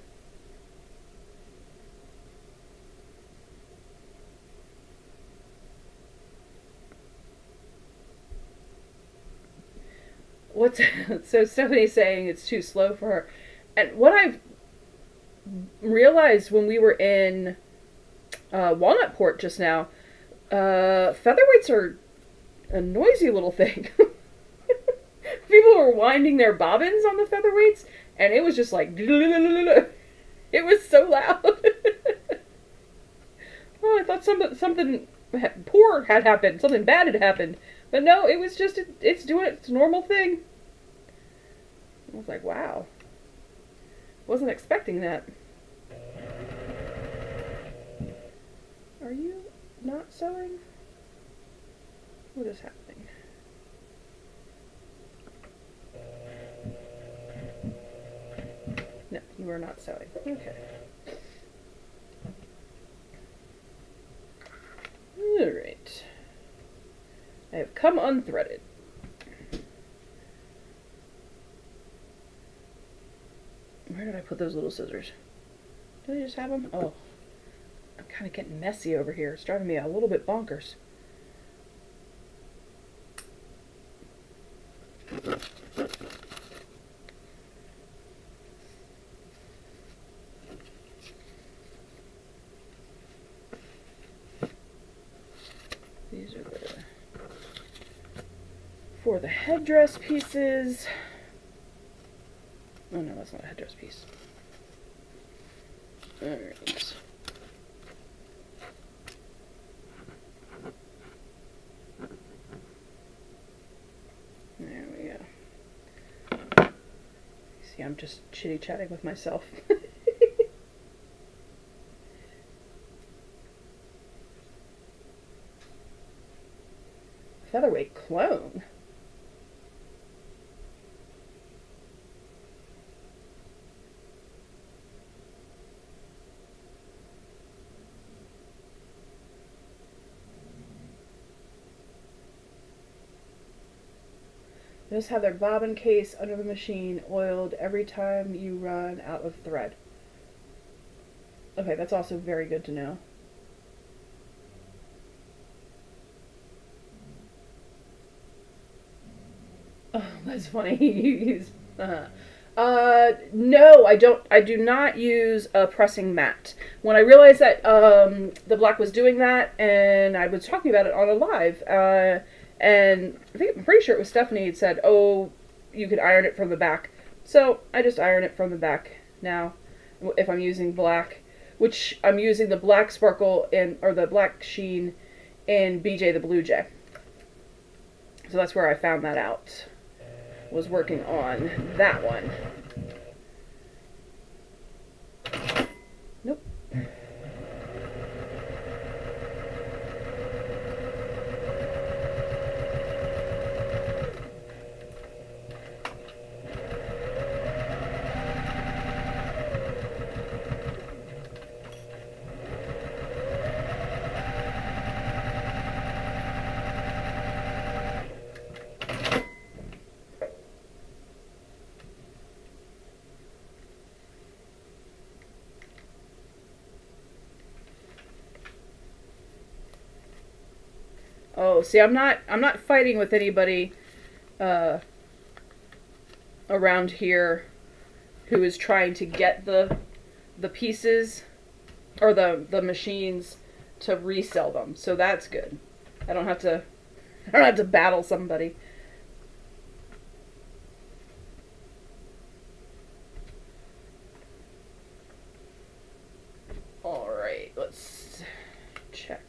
What's so Stephanie's saying it's too slow for her, and what I've realized when we were in Walnut Port just now, featherweights are a noisy little thing. People were winding their bobbins on the featherweights, and it was just like it was so loud. Oh, I thought something poor had happened, something bad had happened, but no, it was just it's doing its normal thing. I was like, wow, wasn't expecting that. Are you not sewing? What is happening? No, you are not sewing. Okay. Alright. I have come unthreaded. Where did I put those little scissors? Did I just have them? Oh. I'm kind of getting messy over here. It's driving me a little bit bonkers. These are for the headdress pieces. Oh no, that's not a headdress piece. Alright. There we go. See, I'm just chitty-chatting with myself. Featherweight clone. Just have their bobbin case under the machine oiled every time you run out of thread. Okay, that's also very good to know. Oh, that's funny. You use no, I don't. I do not use a pressing mat. When I realized that the black was doing that, and I was talking about it on a live, and I'm pretty sure it was Stephanie had said, "Oh, you could iron it from the back." So I just iron it from the back now. If I'm using black, which I'm using the black sparkle or the black sheen in BJ the Blue Jay. So that's where I found that out. Was working on that one. Nope. Oh, see, I'm not fighting with anybody around here who is trying to get the pieces or the machines to resell them. So that's good. I don't have to battle somebody. All right, let's check.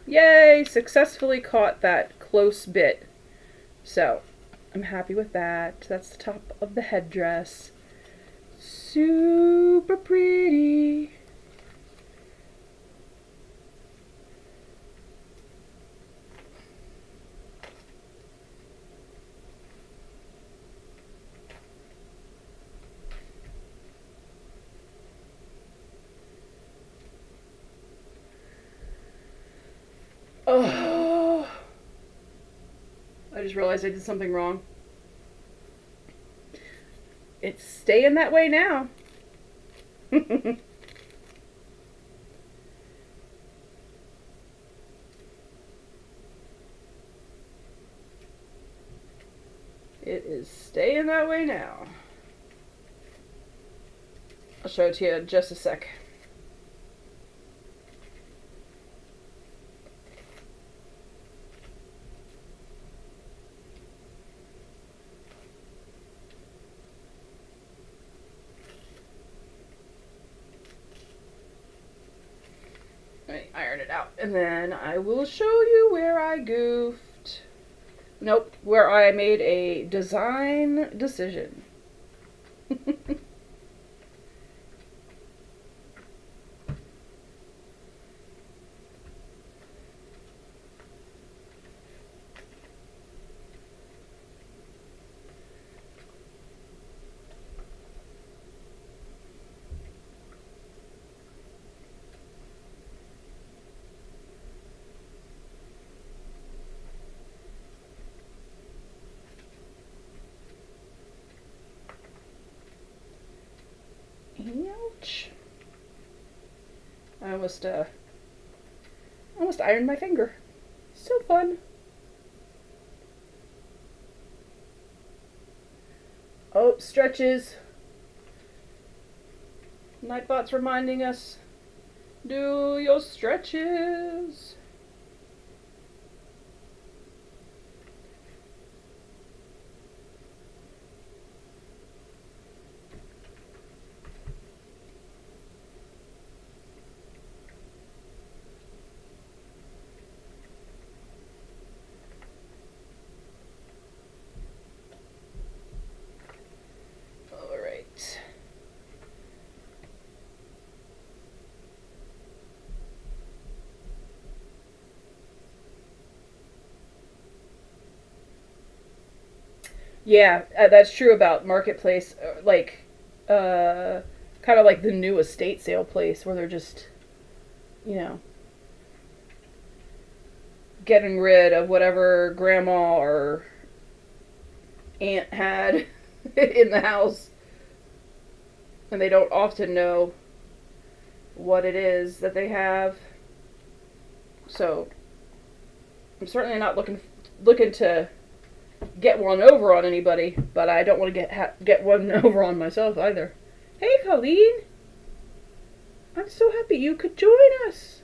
Yay! Successfully caught that close bit. So, I'm happy with that. That's the top of the headdress. Super pretty. Oh, I just realized I did something wrong. It's staying that way now. It is staying that way now. I'll show it to you in just a sec. Iron it out, and then I will show you where I goofed. Nope, where I made a design decision. Ouch. I almost ironed my finger. So fun. Oh, stretches. Nightbot's reminding us, do your stretches. Yeah, that's true about marketplace, kind of like the new estate sale place where they're just, you know, getting rid of whatever grandma or aunt had in the house, and they don't often know what it is that they have. So I'm certainly not looking to get one over on anybody, but I don't want to get one over on myself either. Hey, Colleen! I'm so happy you could join us.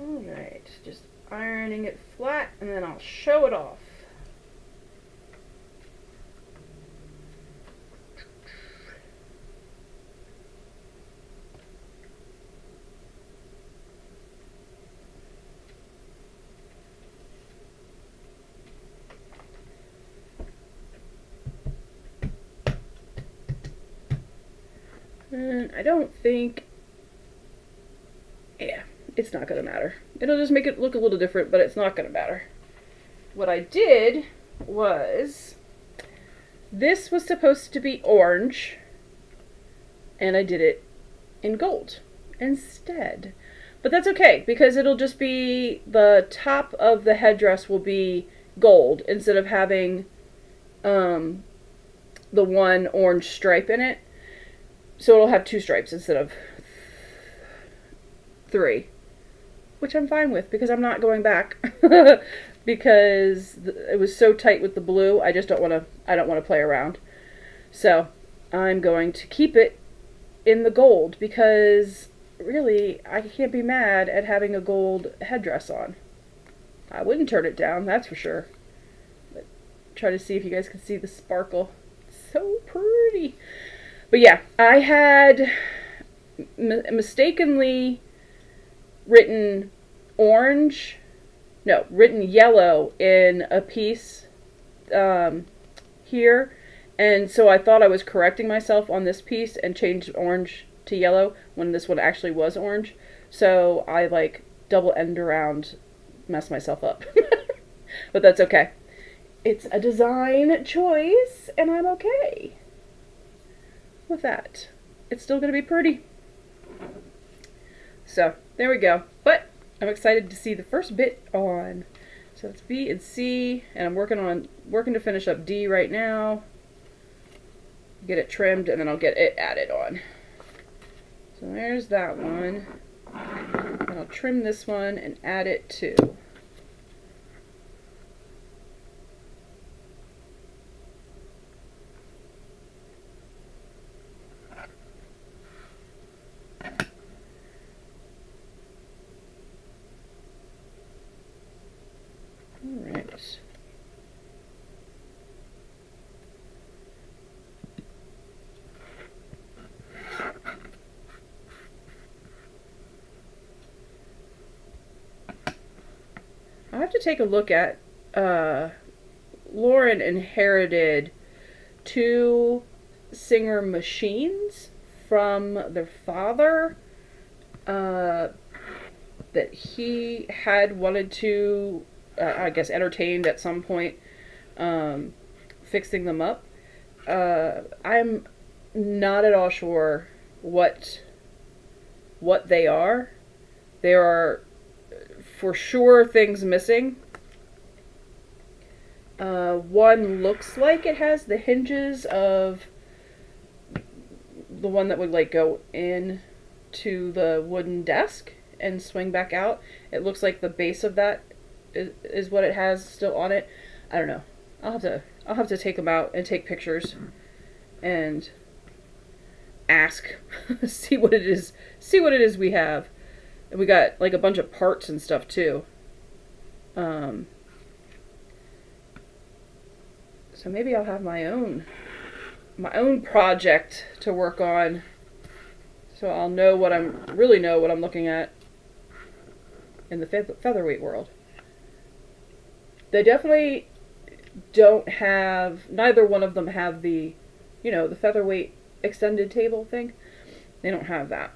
Alright, just ironing it flat and then I'll show it off. And I don't think, yeah, it's not going to matter. It'll just make it look a little different, but it's not going to matter. What I did was, this was supposed to be orange, and I did it in gold instead. But that's okay, because it'll just be, the top of the headdress will be gold, instead of having the one orange stripe in it. So it'll have 2 stripes instead of 3. Which I'm fine with, because I'm not going back. Because it was so tight with the blue, I just don't want to play around. So I'm going to keep it in the gold, because really, I can't be mad at having a gold headdress on. I wouldn't turn it down, that's for sure. But try to see if you guys can see the sparkle. So pretty. But yeah, I had mistakenly written written yellow in a piece here. And so I thought I was correcting myself on this piece and changed orange to yellow when this one actually was orange. So I like double end around, messed myself up. But that's okay. It's a design choice and I'm okay with that. It's still going to be pretty. So there we go. But I'm excited to see the first bit on. So it's B and C, and I'm working to finish up D right now. Get it trimmed, and then I'll get it added on. So there's that one. And I'll trim this one and add it to. Alright. I have to take a look at, Lauren inherited 2 Singer machines from their father, that he had wanted to, I guess, entertained at some point, fixing them up. I'm not at all sure what they are. There are for sure things missing. One looks like it has the hinges of the one that would like go in to the wooden desk and swing back out. It looks like the base of that is what it has still on it. I don't know. I'll have to take them out and take pictures and ask, see what it is we have. And we got like a bunch of parts and stuff too. So maybe I'll have my own project to work on. So I'll know what I'm looking at in the featherweight world. They definitely don't have, neither one of them have the, the featherweight extended table thing. They don't have that.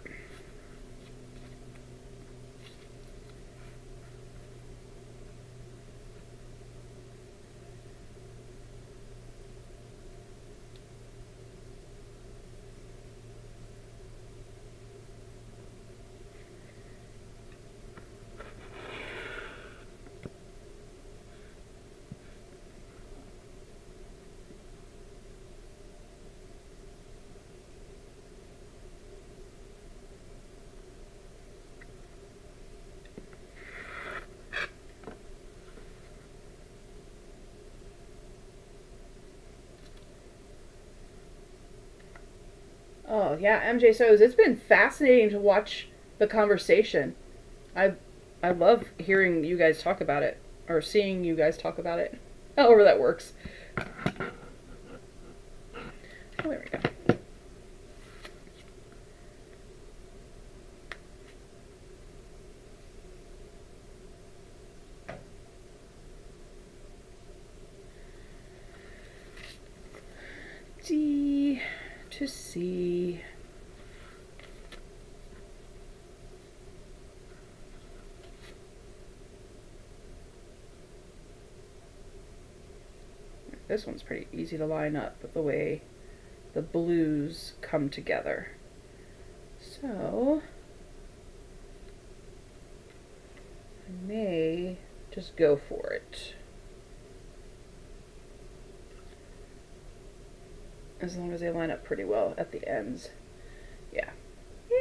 Oh yeah, MJ So's. It's been fascinating to watch the conversation. I love hearing you guys talk about it, or seeing you guys talk about it. However that works. Oh, there we go. D to C. This one's pretty easy to line up with the way the blues come together. So I may just go for it. As long as they line up pretty well at the ends. Yeah.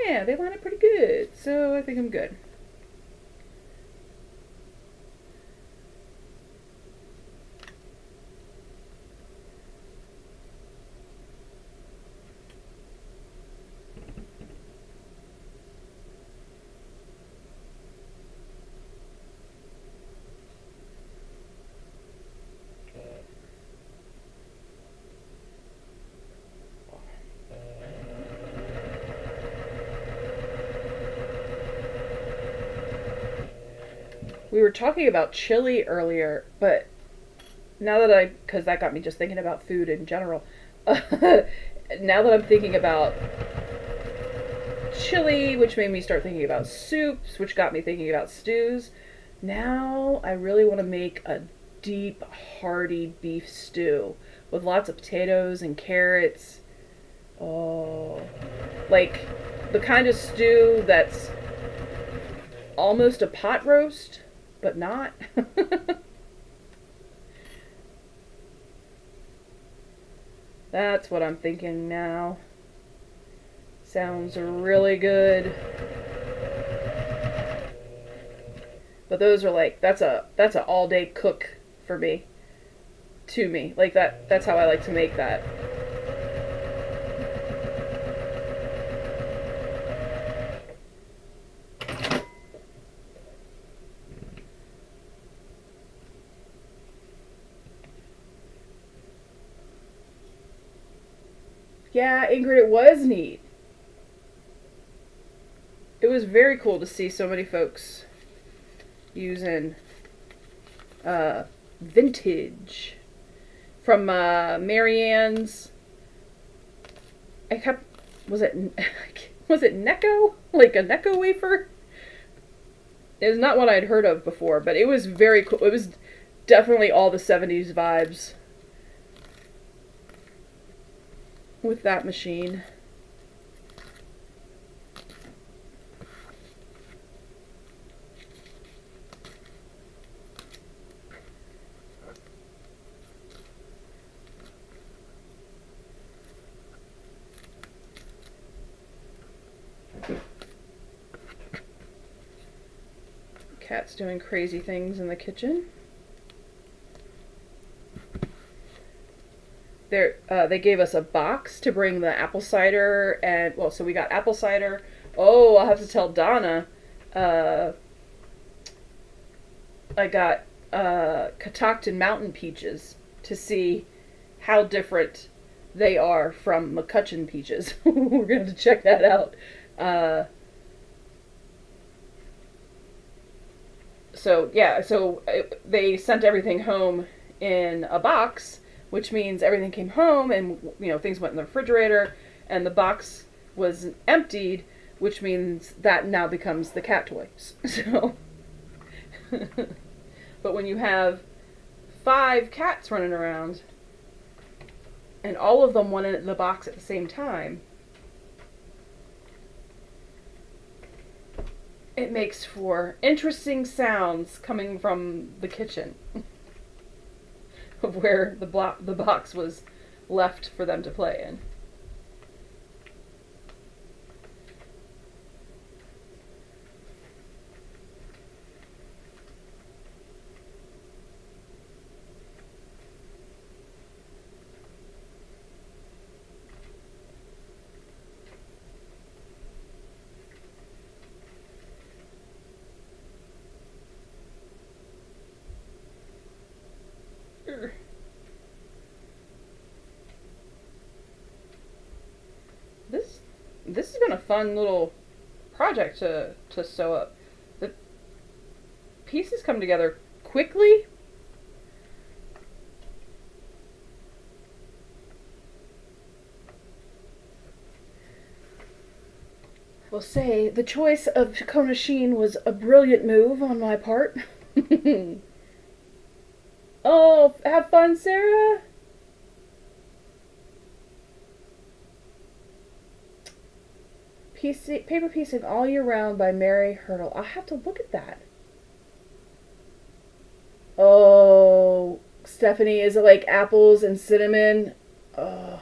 Yeah, they line up pretty good. So I think I'm good. We were talking about chili earlier, but because that got me just thinking about food in general. Now that I'm thinking about chili, which made me start thinking about soups, which got me thinking about stews, now I really want to make a deep, hearty beef stew with lots of potatoes and carrots. Oh, like the kind of stew that's almost a pot roast, but not. That's what I'm thinking now. Sounds really good. But those are like that's a all day cook for me. To me. Like that's how I like to make that. Yeah, Ingrid, it was neat. It was very cool to see so many folks using vintage from Marianne's. I kept was it was it Necco, like a Necco wafer? It was not one I'd heard of before, but it was very cool. It was definitely all the 70s vibes with that machine. Cat's doing crazy things in the kitchen. They gave us a box to bring the apple cider, and well, so we got apple cider. Oh, I'll have to tell Donna. I got Catoctin mountain peaches to see how different they are from McCutcheon peaches. We're gonna have to check that out. They sent everything home in a box, which means everything came home and things went in the refrigerator, and the box was emptied, which means that now becomes the cat toys. So, but when you have 5 cats running around and all of them want in the box at the same time, it makes for interesting sounds coming from the kitchen of where the box was left for them to play in. This has been a fun little project to sew up. The pieces come together quickly. I will say the choice of Kona Sheen was a brilliant move on my part. Oh, have fun, Sarah. Paper Piecing All Year Round by Mary Hurdle. I'll have to look at that. Oh, Stephanie, is it like apples and cinnamon? Oh.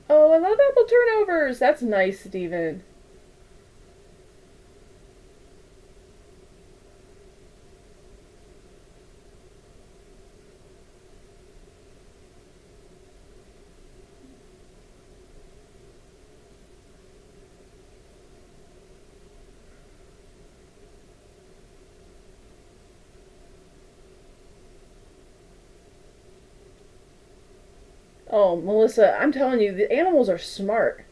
Oh, I love apple turnovers. That's nice, Steven. Oh, Melissa, I'm telling you, the animals are smart.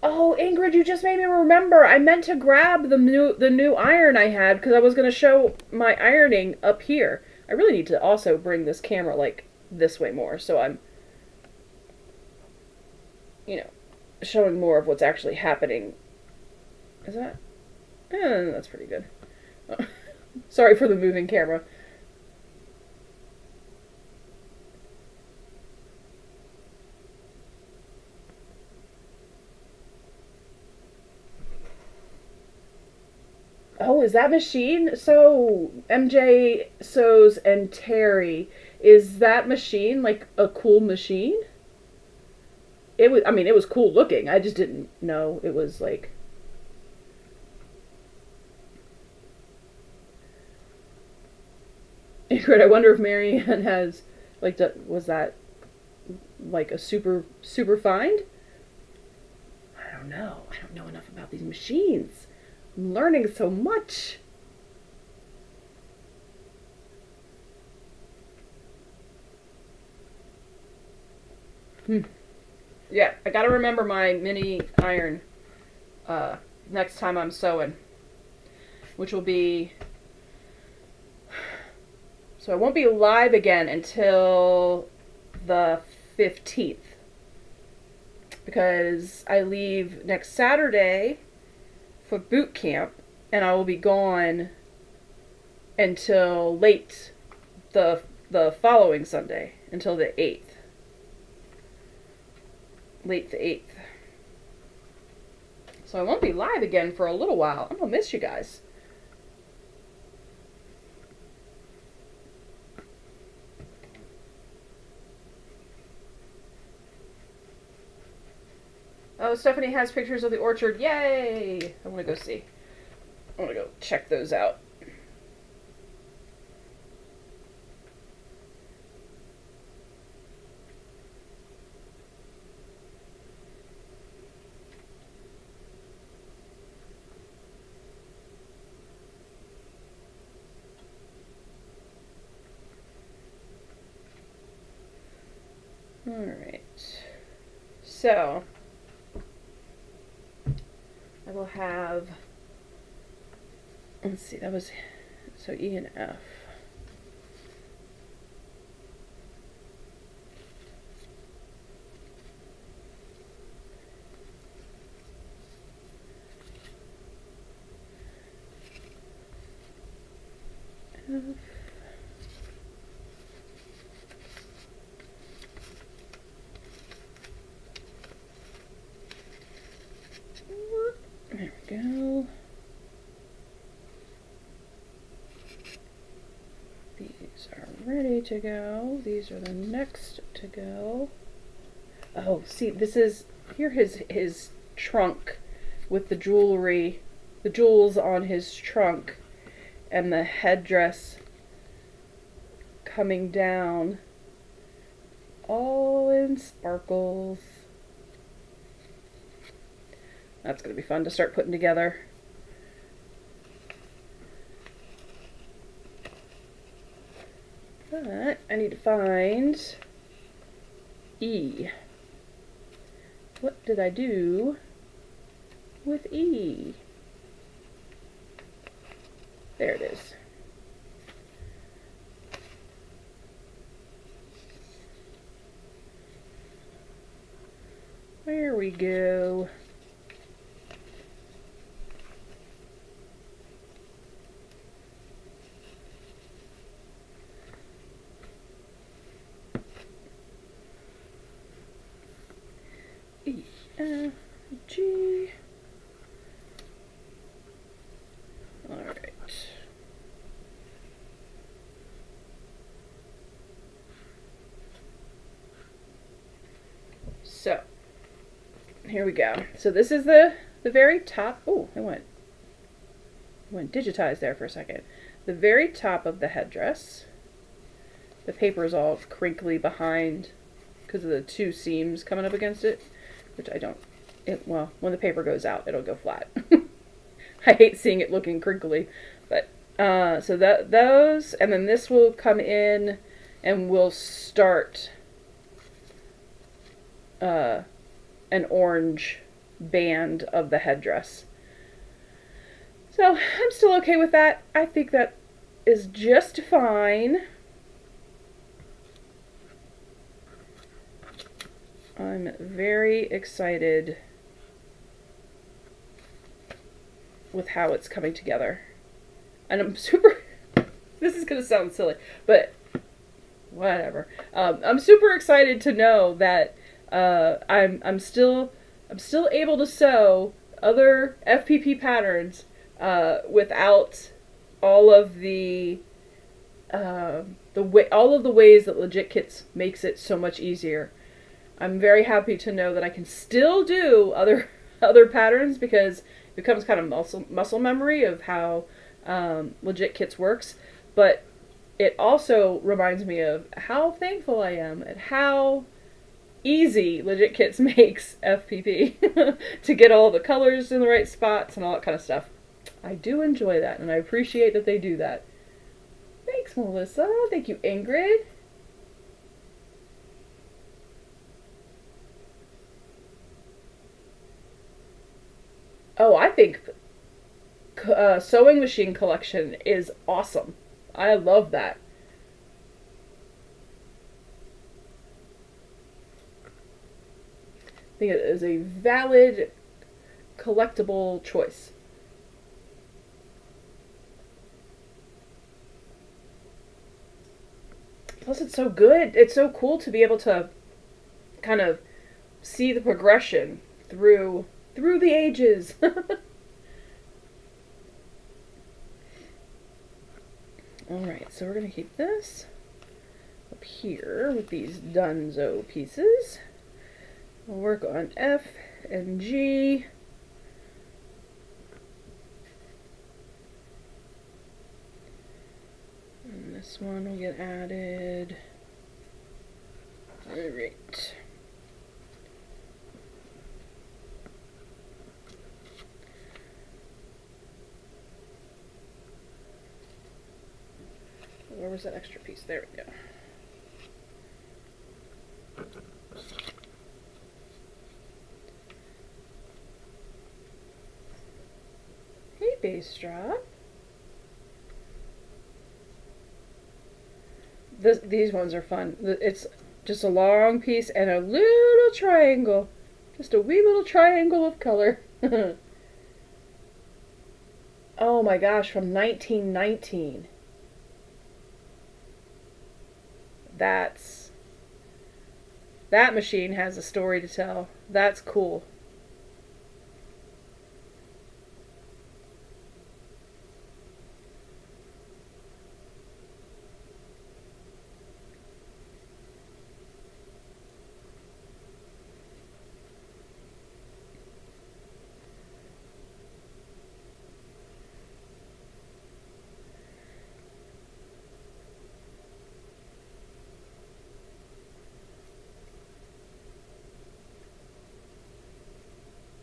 Oh, Ingrid, you just made me remember. I meant to grab the new iron I had because I was going to show my ironing up here. I really need to also bring this camera like this way more so I'm, you know, showing more of what's actually happening. Is that? That's pretty good. Sorry for the moving camera. Oh, is that machine? So, MJ Sews and Terry, is that machine like a cool machine? It was, I mean, it was cool looking. I just didn't know it was like. I wonder if Marianne has, like, was that like a super find? I don't know. I don't know enough about these machines. I'm learning so much. Yeah, I gotta remember my mini iron next time I'm sewing, which will be. So I won't be live again until the 15th because I leave next Saturday for boot camp and I will be gone until late the following Sunday, until the 8th. Late the 8th. So I won't be live again for a little while. I'm going to miss you guys. Oh, Stephanie has pictures of the orchard. Yay! I want to go see. I want to go check those out. Alright. So, I will have, let's see, that was, so E and F. F. There we go. These are ready to go. These are the next to go. Oh, see, this is, here his trunk with the jewelry, the jewels on his trunk and the headdress coming down all in sparkles. That's going to be fun to start putting together. But I need to find E. What did I do with E? There it is. There we go. E, F, G. All right. So, here we go. So this is the very top. Oh, I went digitized there for a second. The very top of the headdress. The paper is all crinkly behind because of the two seams coming up against it. Which I don't, well, when the paper goes out, it'll go flat. I hate seeing it looking crinkly, but So that those, and then this will come in, and we'll start an orange band of the headdress. So I'm still okay with that. I think that is just fine. I'm very excited with how it's coming together. And I'm super, this is going to sound silly, but whatever. I'm super excited to know that I'm still able to sew other FPP patterns without all of the all of the ways that Legit Kits makes it so much easier. I'm very happy to know that I can still do other patterns, because it becomes kind of muscle memory of how Legit Kits works. But it also reminds me of how thankful I am at how easy Legit Kits makes FPP to get all the colors in the right spots and all that kind of stuff. I do enjoy that, and I appreciate that they do that. Thanks, Melissa. Thank you, Ingrid. Oh, I think sewing machine collection is awesome. I love that. I think it is a valid collectible choice. Plus, it's so good. It's so cool to be able to kind of see the progression through the ages. Alright, so we're going to keep this up here with these Dunzo pieces. We'll work on F and G. And this one will get added. Alright. Where was that extra piece? There we go. Hey, bass drop. These ones are fun. It's just a long piece and a little triangle. Just a wee little triangle of color. Oh my gosh, from 1919. That machine has a story to tell. That's cool.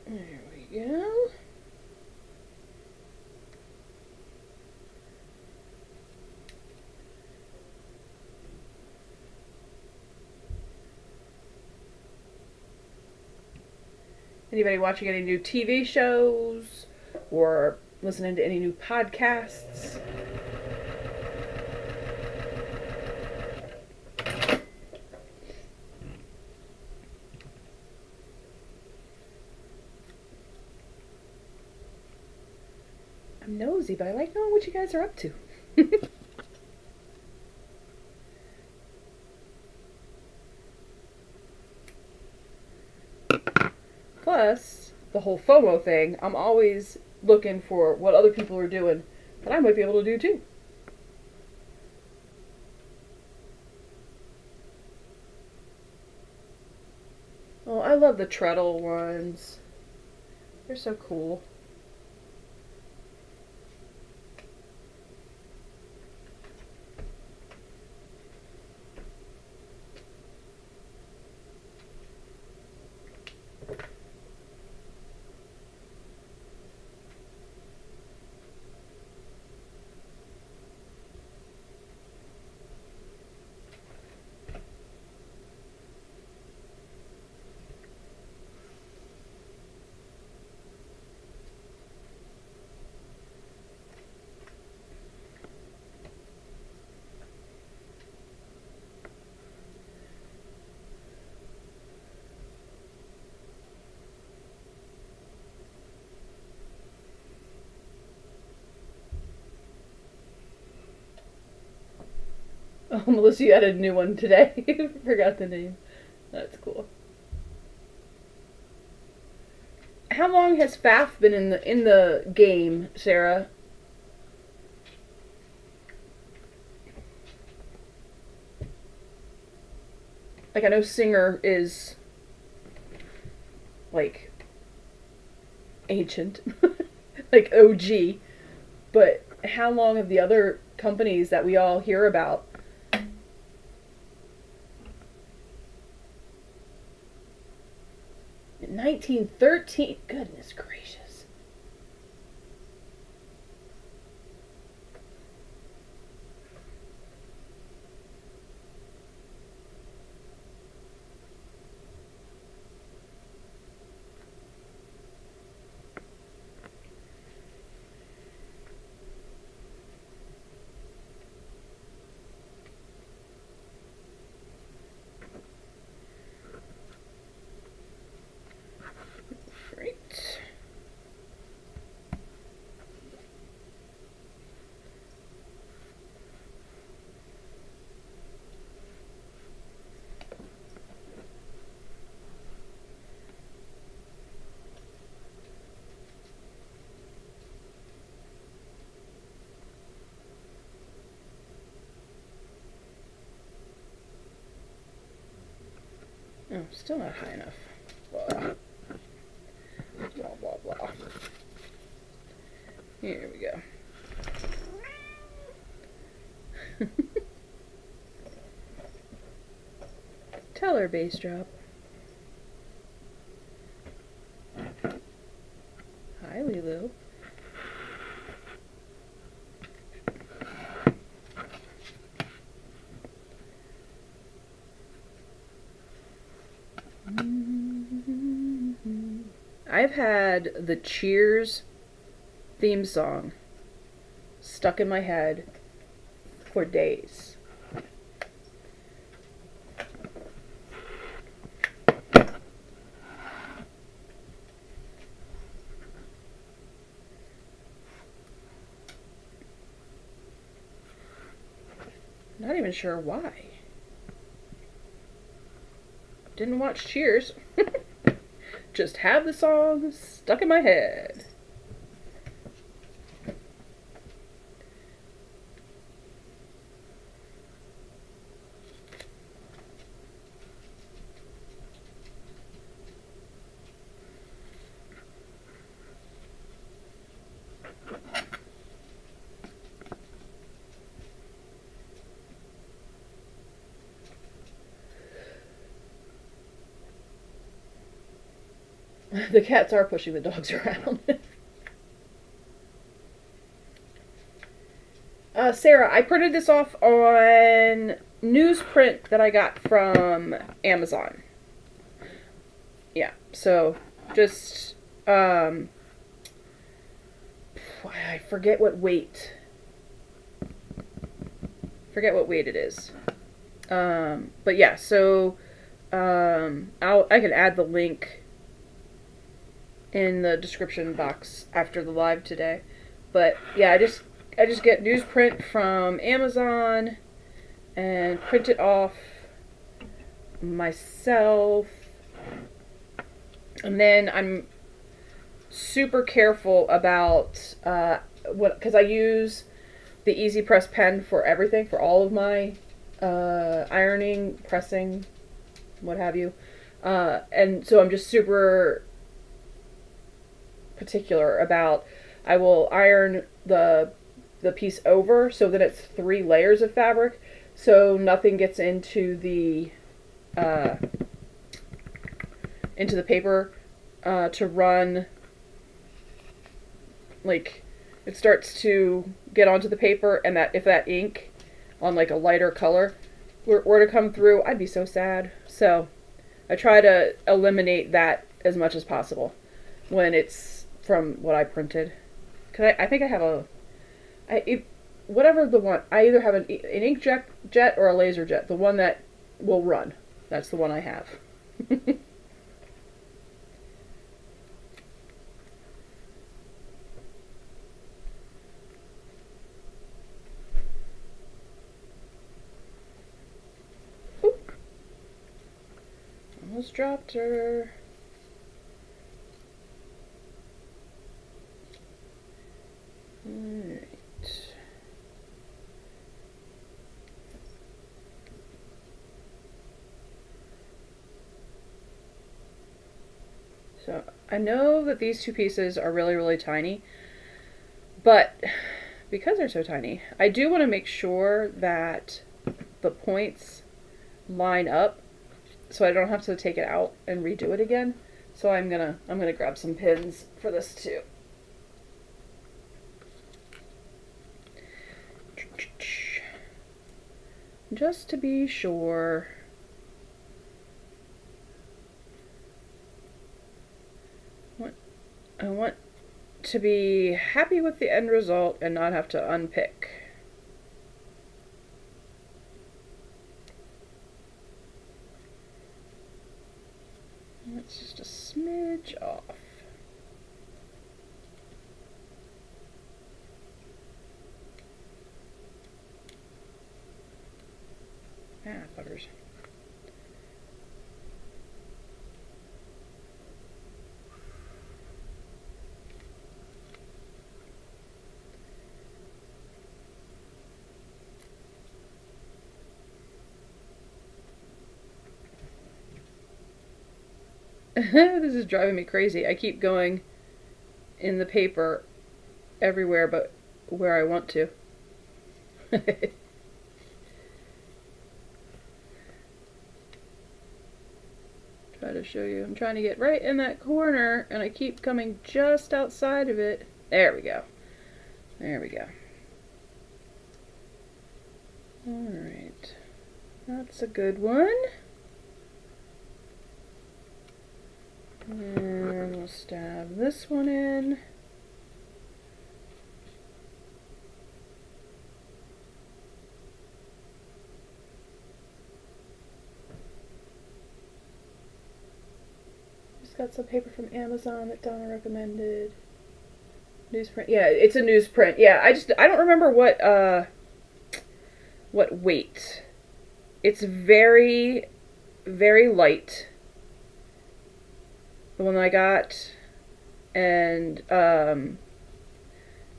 There we go. Anybody watching any new TV shows or listening to any new podcasts? I'm nosy, but I like knowing what you guys are up to. Plus, the whole FOMO thing, I'm always looking for what other people are doing that I might be able to do too. Oh, I love the treadle ones. They're so cool. Oh, Melissa, you added a new one today. Forgot the name. That's cool. How long has Faf been in the game, Sarah? Like, I know Singer is like ancient, like OG, but how long have the other companies that we all hear about? 1913. Goodness gracious. Right. Oh, still not high enough. Blah, blah, blah, blah. Here we go. Tell her bass drop. Hi, Lulu. I've had the Cheers theme song stuck in my head for days. Not even sure why. Didn't watch Cheers. Just have the song stuck in my head. The cats are pushing the dogs around. Sarah, I printed this off on newsprint that I got from Amazon. Yeah, so just, I forget what weight. Forget what weight it is. But yeah, so, I can add the link in the description box after the live today. But yeah, I just get newsprint from Amazon and print it off myself. And then I'm super careful about because I use the Easy Press pen for everything, for all of my ironing, pressing, what have you. And so I'm just super particular about, I will iron the piece over so that it's 3 layers of fabric, so nothing gets into the paper to run. Like, it starts to get onto the paper, and that if that ink on like a lighter color were to come through, I'd be so sad. So I try to eliminate that as much as possible when it's from what I printed. Cause I think I have whatever the one, I either have an ink jet or a laser jet. The one that will run. That's the one I have. Almost dropped her. Alright. So I know that these two pieces are really, really tiny, but because they're so tiny, I do want to make sure that the points line up so I don't have to take it out and redo it again. So I'm gonna grab some pins for this too. Just to be sure. I want to be happy with the end result and not have to unpick. That's just a smidge off. Ah, butters. This is driving me crazy. I keep going in the paper everywhere but where I want to. Try to show you. I'm trying to get right in that corner and I keep coming just outside of it. There we go. There we go. Alright. That's a good one. And we'll stab this one in. Just got some paper from Amazon that Donna recommended. Newsprint. Yeah, it's a newsprint. Yeah, I don't remember what weight. It's very, very light. The one that I got, and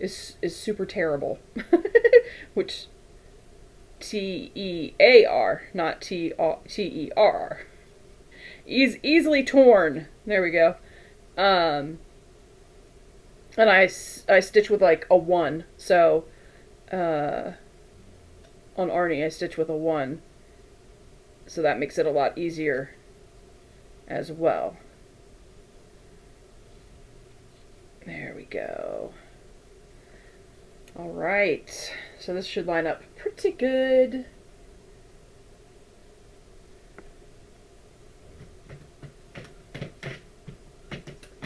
is super terrible. Which TEAR, not TERR. Easily torn. There we go. And I stitch with like a 1. So on Arnie I stitch with a 1. So that makes it a lot easier as well. There we go. Alright, so this should line up pretty good.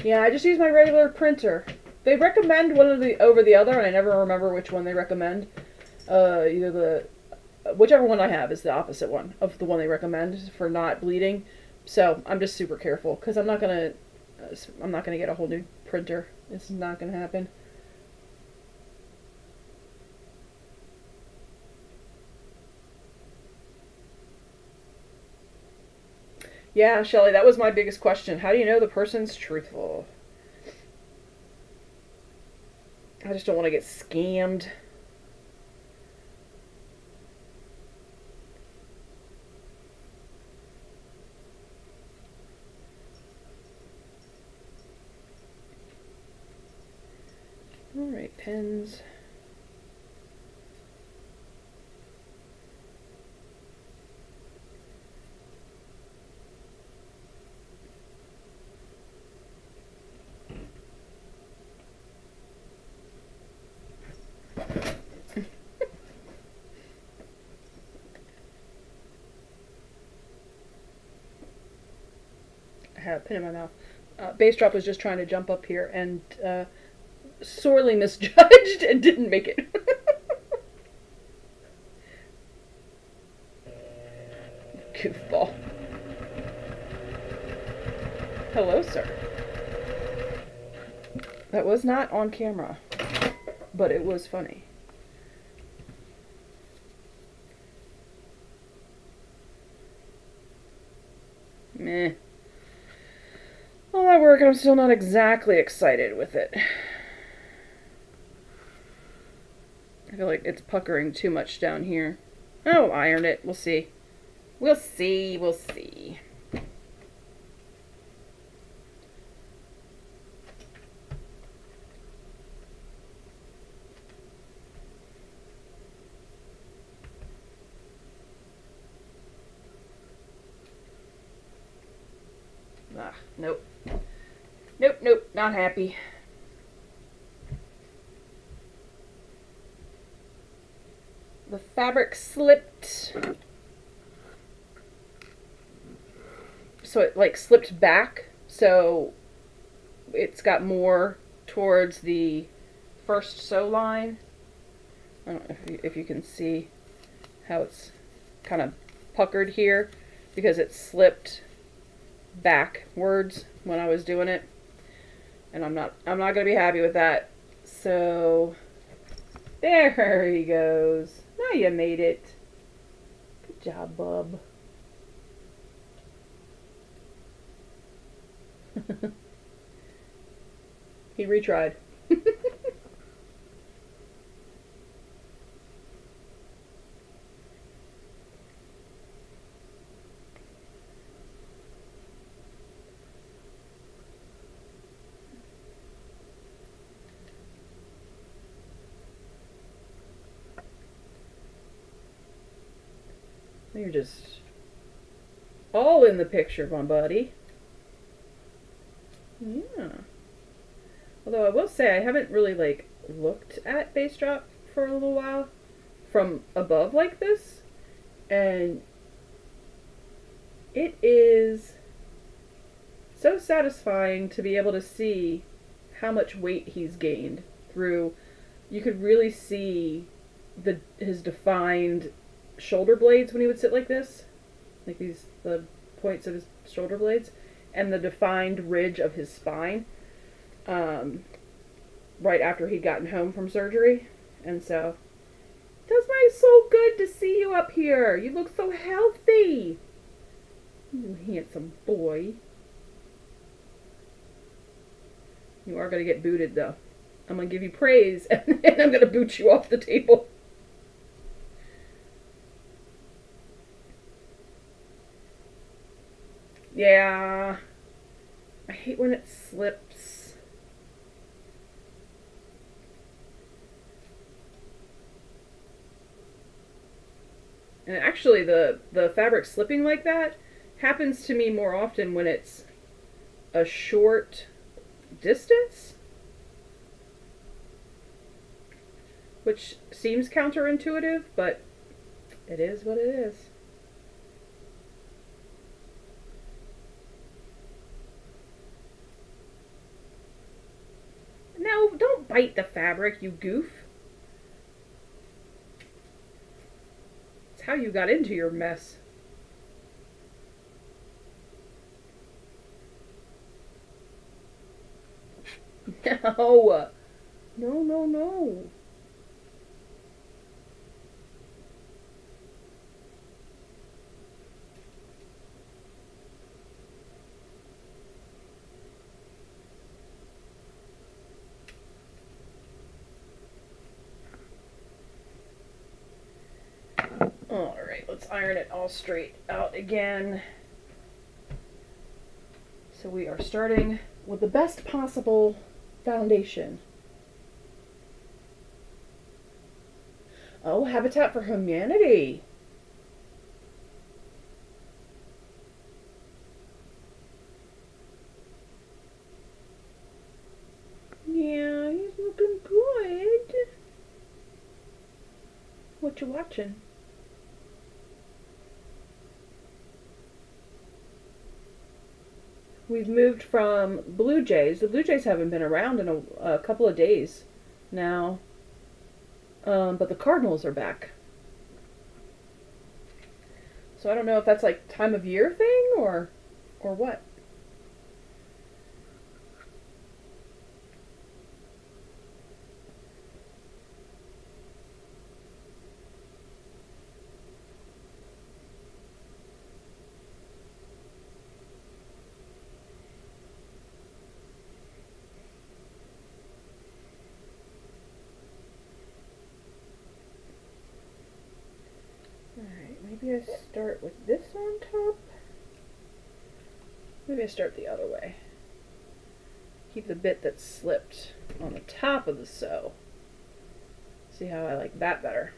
Yeah, I just use my regular printer. They recommend one of the over the other, and I never remember which one they recommend. Whichever one I have is the opposite one of the one they recommend for not bleeding. So I'm just super careful because I'm not gonna get a whole new printer. It's not gonna happen. Yeah, Shelley, that was my biggest question. How do you know the person's truthful? I just don't want to get scammed. Alright, pens. I had a pin in my mouth. Bass Drop was just trying to jump up here and sorely misjudged and didn't make it. Goofball. Hello, sir. That was not on camera, but it was funny. Meh. All that work, I'm still not exactly excited with it. I feel like it's puckering too much down here. Oh, iron it. We'll see. We'll see. We'll see. Ah, nope. Nope, nope, not happy. The fabric slipped. So it like slipped back. So it's got more towards the first sew line. I don't know if you can see how it's kind of puckered here because it slipped backwards when I was doing it. And I'm not gonna be happy with that. So there he goes. Now you made it. Good job, bub. He retried. You're just all in the picture, my buddy. Yeah. Although I will say I haven't really like looked at base drop for a little while from above like this, and it is so satisfying to be able to see how much weight he's gained through. You could really see his defined shoulder blades when he would sit like this, like the points of his shoulder blades, and the defined ridge of his spine, right after he'd gotten home from surgery. And so, it does my soul good to see you up here. You look so healthy. You handsome boy. You are going to get booted, though. I'm going to give you praise, and then I'm going to boot you off the table. Yeah. I hate when it slips. And actually, the fabric slipping like that happens to me more often when it's a short distance, which seems counterintuitive, but it is what it is. No, don't bite the fabric, you goof. It's how you got into your mess. No. No, no, no. Alright, let's iron it all straight out again. So we are starting with the best possible foundation. Oh, Habitat for Humanity. Yeah, he's looking good. What you watching? We've moved from Blue Jays. The Blue Jays haven't been around in a couple of days now. But the Cardinals are back. So I don't know if that's like time of year thing or what. start with this on top. Maybe I start the other way. Keep the bit that slipped on the top of the sew. See how I like that better.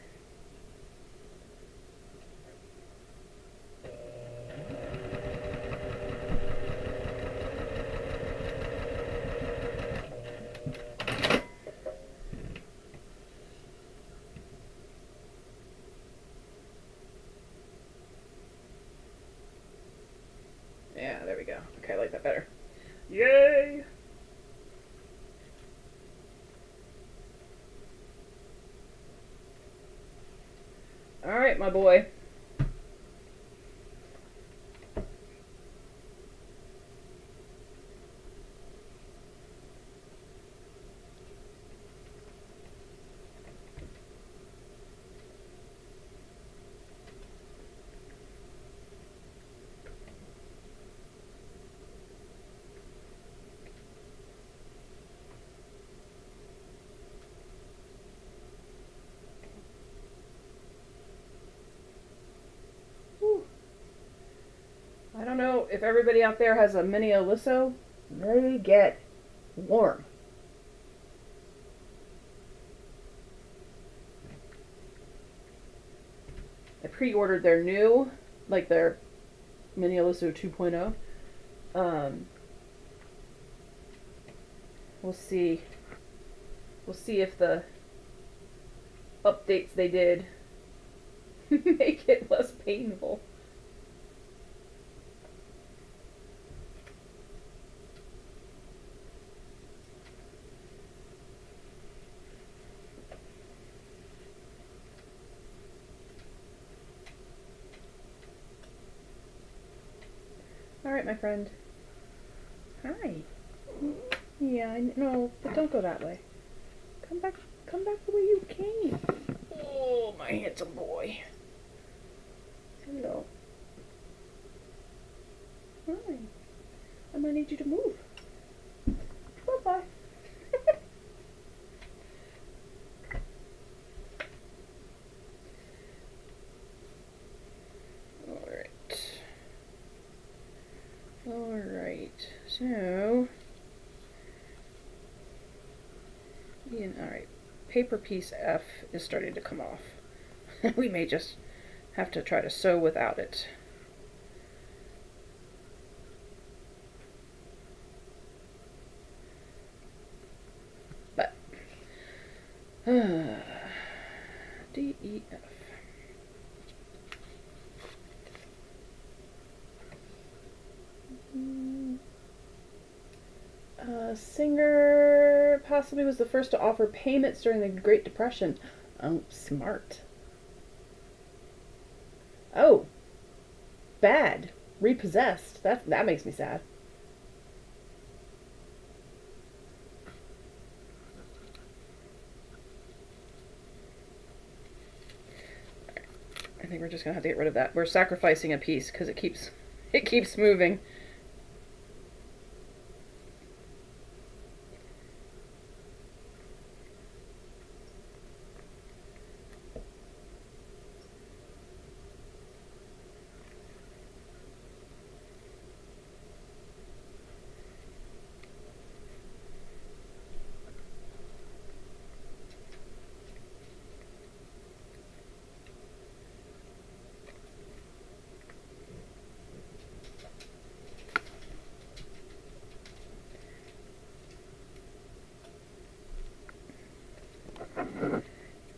Yeah, there we go. Okay, I like that better. Yay! Alright, my boy. I don't know if everybody out there has a mini Aliso. They get warm. I pre-ordered their new, like their mini Aliso 2.0. We'll see. We'll see if the updates they did make it less painful. All right, my friend. Hi. Yeah, I know, but don't go that way. Come back the way you came. Oh, my handsome boy. Hello. Hi. I'm gonna need you to move. Bye-bye. Alright, so, alright, paper piece F is starting to come off. We may just have to try to sew without it. But, D, E, F. Singer possibly was the first to offer payments during the Great Depression. Oh, smart. Oh, bad. Repossessed. That makes me sad. I think we're just gonna have to get rid of that. We're sacrificing a piece because it keeps moving.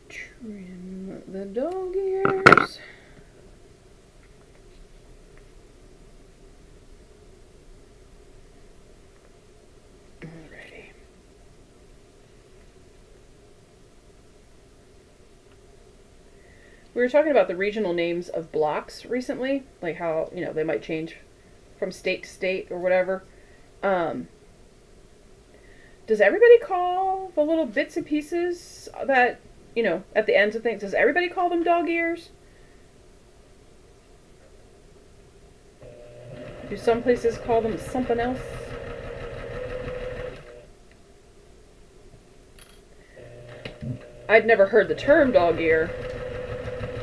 Trim the dog ears. Alrighty. We were talking about the regional names of blocks recently, like how, they might change from state to state or whatever. Does everybody call the little bits and pieces that, at the ends of things, does everybody call them dog ears? Do some places call them something else? I'd never heard the term dog ear.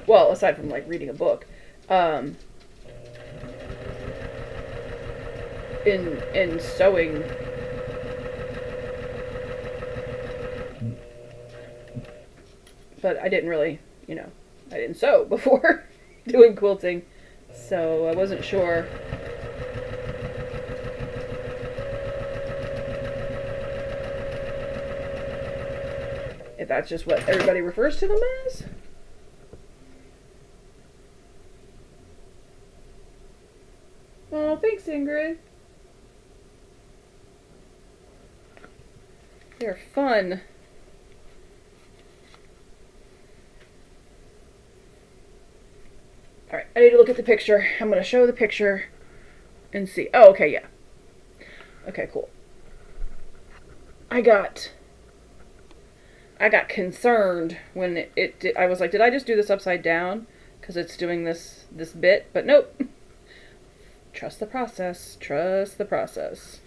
Well, aside from reading a book. um, in sewing. But I didn't really, I didn't sew before doing quilting, so I wasn't sure. If that's just what everybody refers to them as. Oh, thanks, Ingrid. They're fun. Alright, I need to look at the picture. I'm going to show the picture and see. Oh, okay, yeah. Okay, cool. I got concerned when it did. I was like, did I just do this upside down? Because it's doing this bit. But nope. Trust the process. Trust the process.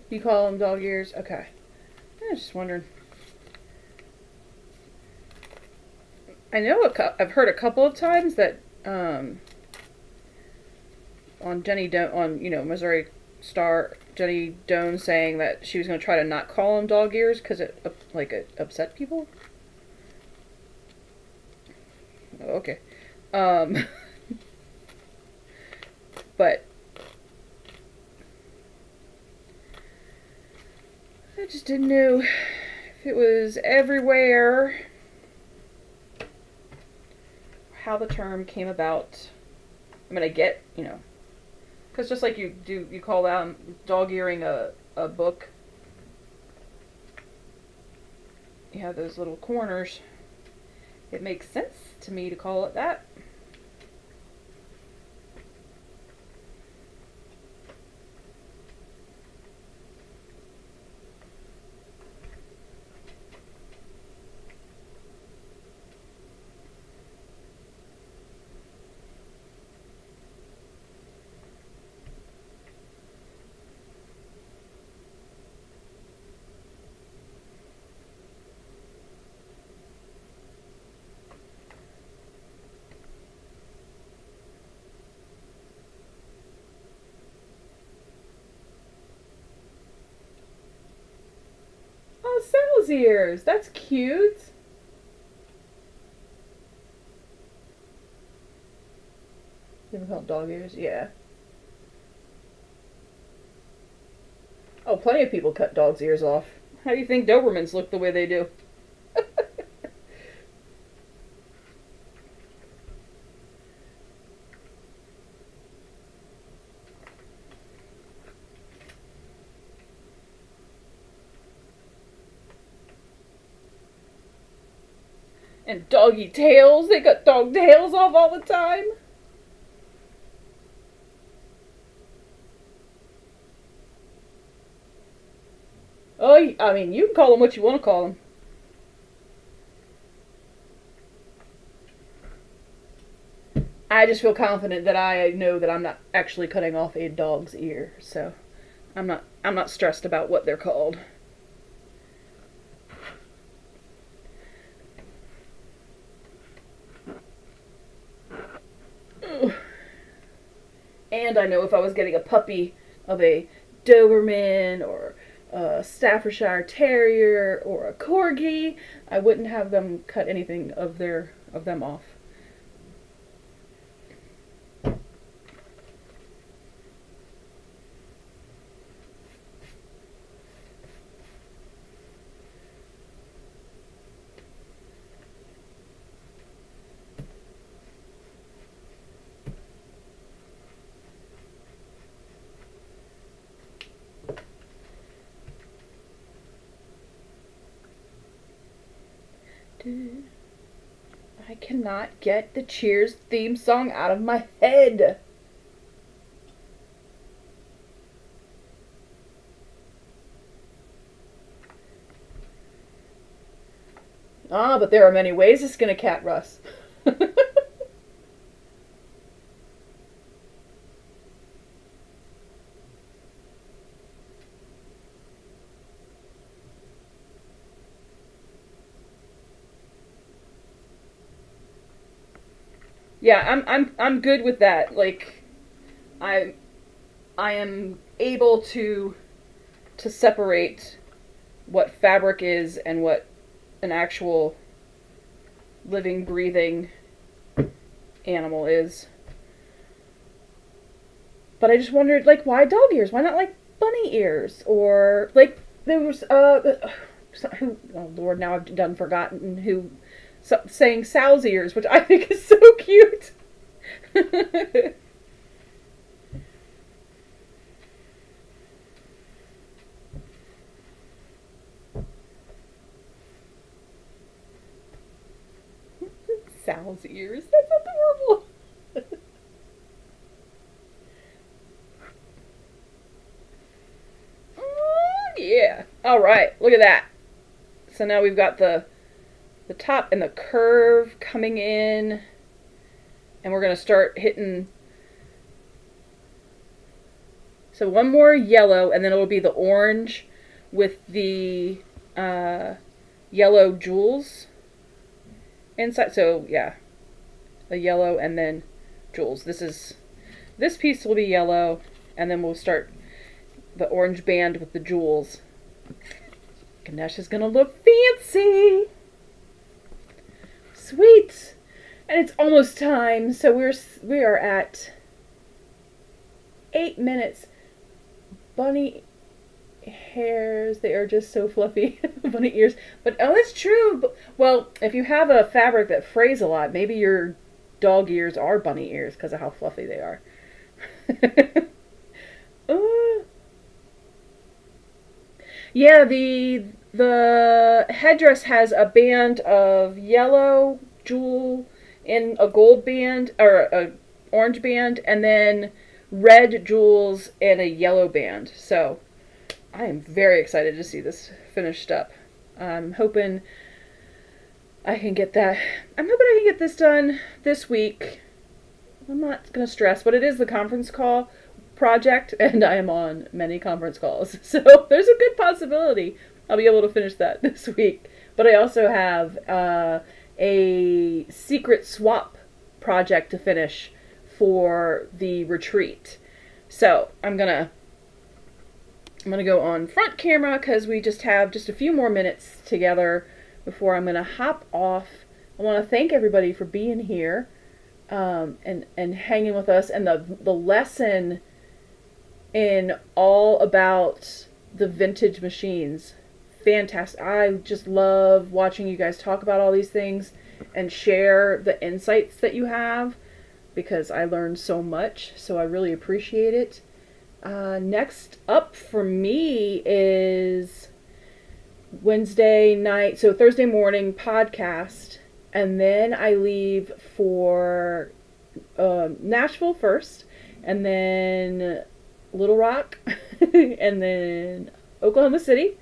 You call them dog ears? Okay. I was just wondering. I know I've heard a couple of times that on Jenny on Missouri Star, Jenny Doan saying that she was going to try to not call them dog ears because it upset people. Okay. But I just didn't know if it was everywhere, how the term came about. I mean, I get, because just like you call dog earing a book. You have those little corners. It makes sense to me to call it that. Oh, Sal's ears. That's cute. You ever called dog ears? Yeah. Oh, plenty of people cut dogs' ears off. How do you think Dobermans look the way they do? And doggy tails. They cut dog tails off all the time. Oh, I mean, you can call them what you want to call them. I just feel confident that I know that I'm not actually cutting off a dog's ear, so I'm not stressed about what they're called. And I know if I was getting a puppy of a Doberman or a Staffordshire Terrier or a Corgi, I wouldn't have them cut anything of them off. I cannot get the Cheers theme song out of my head. Ah, but there are many ways to skin a cat, Russ. Yeah, I'm good with that. Like, I I am able to separate what fabric is and what an actual living, breathing animal is. But I just wondered, like, why dog ears? Why not like bunny ears? Or like there was who? Oh Lord, now I've done forgotten who saying sow's ears, which I think is so cute. Sow's ears. That's adorable. Oh, yeah. All right. Look at that. So now we've got the top and the curve coming in, and we're gonna start hitting. So one more yellow, and then it'll be the orange with the yellow jewels inside. So yeah, a yellow and then jewels. This piece will be yellow, and then we'll start the orange band with the jewels. Ganesh is gonna look fancy. Sweet. And it's almost time, so we are at 8 minutes. Bunny hairs, they are just so fluffy. Bunny ears. But oh, it's true. Well, if you have a fabric that frays a lot, maybe your dog ears are bunny ears because of how fluffy they are. uh, yeah, the headdress has a band of yellow jewel in a gold band or a orange band, and then red jewels and a yellow band. So I am very excited to see this finished up. I'm hoping I can get that. I'm hoping I can get this done this week. I'm not going to stress, but it is the conference call project, and I am on many conference calls. So there's a good possibility I'll be able to finish that this week. But I also have a secret swap project to finish for the retreat. So I'm gonna go on front camera because we just have just a few more minutes together before I'm gonna hop off. I want to thank everybody for being here and hanging with us, and the lesson in all about the vintage machines. Fantastic. I just love watching you guys talk about all these things and share the insights that you have, because I learned so much, so I really appreciate it. Next up for me is Wednesday night, so Thursday morning podcast, and then I leave for Nashville first, and then Little Rock, and then Oklahoma City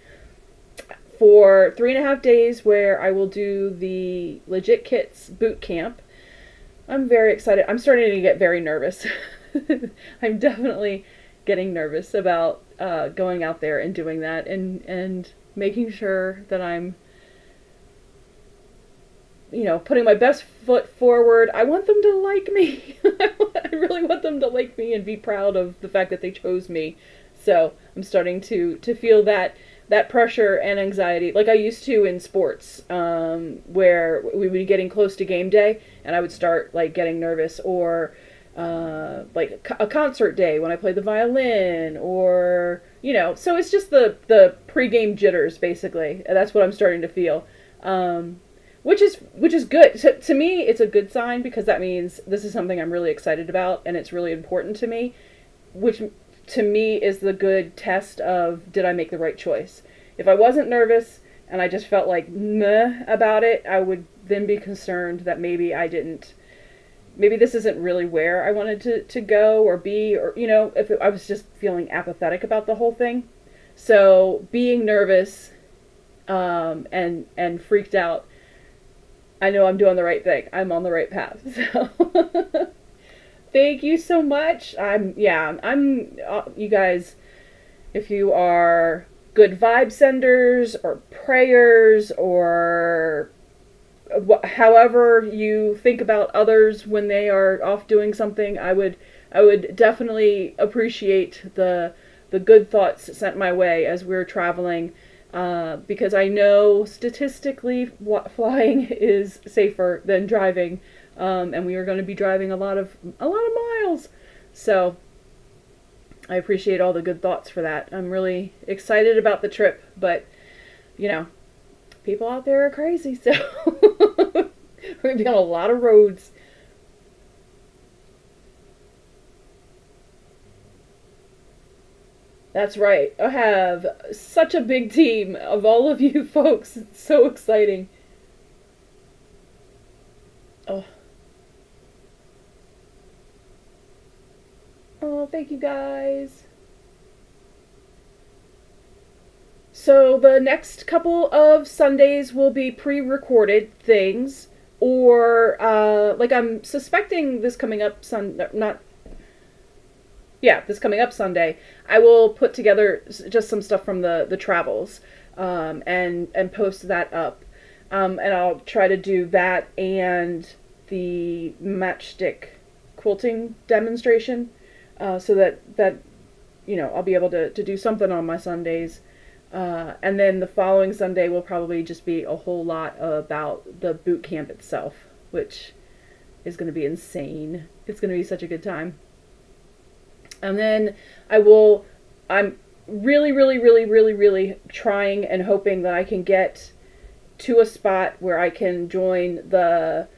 for 3.5 days where I will do the Legit Kits boot camp. I'm very excited. I'm starting to get very nervous. I'm definitely getting nervous about going out there and doing that, and making sure that I'm, putting my best foot forward. I want them to like me. I really want them to like me and be proud of the fact that they chose me. So I'm starting to feel that pressure and anxiety like I used to in sports, where we would be getting close to game day and I would start like getting nervous, or like a concert day when I played the violin, or so it's just the pregame jitters basically. That's what I'm starting to feel, which is good. To me, it's a good sign, because that means this is something I'm really excited about and it's really important to me, which to me is the good test of, did I make the right choice? If I wasn't nervous and I just felt like meh about it, I would then be concerned that maybe this isn't really where I wanted to go or be, or, if I was just feeling apathetic about the whole thing. So being nervous and freaked out I know I'm doing the right thing. I'm on the right path. So thank you so much. You guys, if you are good vibe senders or prayers or however you think about others when they are off doing something, I would definitely appreciate the good thoughts sent my way as we're traveling, because I know statistically flying is safer than driving, and we are going to be driving a lot of miles. So I appreciate all the good thoughts for that. I'm really excited about the trip, but you know, people out there are crazy, so we're going to be on a lot of roads. That's right. I have such a big team of all of you folks. It's so exciting. Oh, oh, thank you guys. So the next couple of Sundays will be pre-recorded things, or like I'm suspecting this coming up not this coming up Sunday, I will put together just some stuff from the travels, and post that up, and I'll try to do that and the matchstick quilting demonstration, so that I'll be able to do something on my Sundays. And then the following Sunday will probably just be a whole lot about the boot camp itself, which is going to be insane. It's going to be such a good time. And then I'm really, really, really, really, really trying and hoping that I can get to a spot where I can join the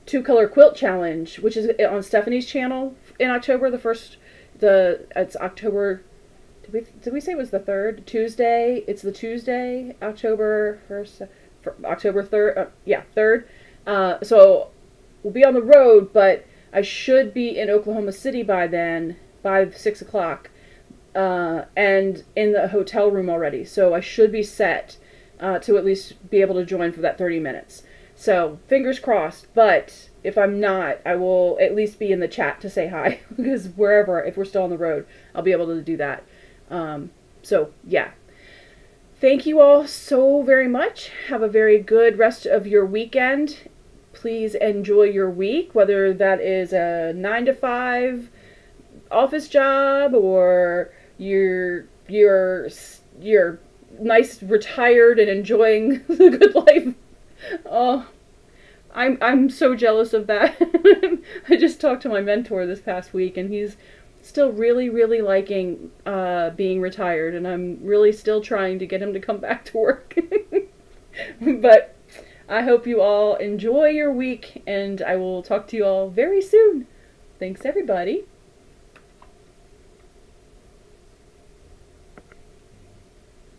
two color quilt challenge, which is on Stephanie's channel in October. It's October. Did we say it was the 3rd? Tuesday. It's the Tuesday, October 1st, October 3rd. 3rd. So we'll be on the road, but I should be in Oklahoma City by then, by 6 o'clock, and in the hotel room already. So I should be set to at least be able to join for that 30 minutes. So fingers crossed, but if I'm not, I will at least be in the chat to say hi, because if we're still on the road, I'll be able to do that. So yeah. Thank you all so very much. Have a very good rest of your weekend. Please enjoy your week, whether that is a 9 to 5 office job or you're nice, retired, and enjoying the good life. Oh, I'm so jealous of that. I just talked to my mentor this past week, and he's still really, really liking being retired, and I'm really still trying to get him to come back to work. But I hope you all enjoy your week, and I will talk to you all very soon. Thanks, everybody.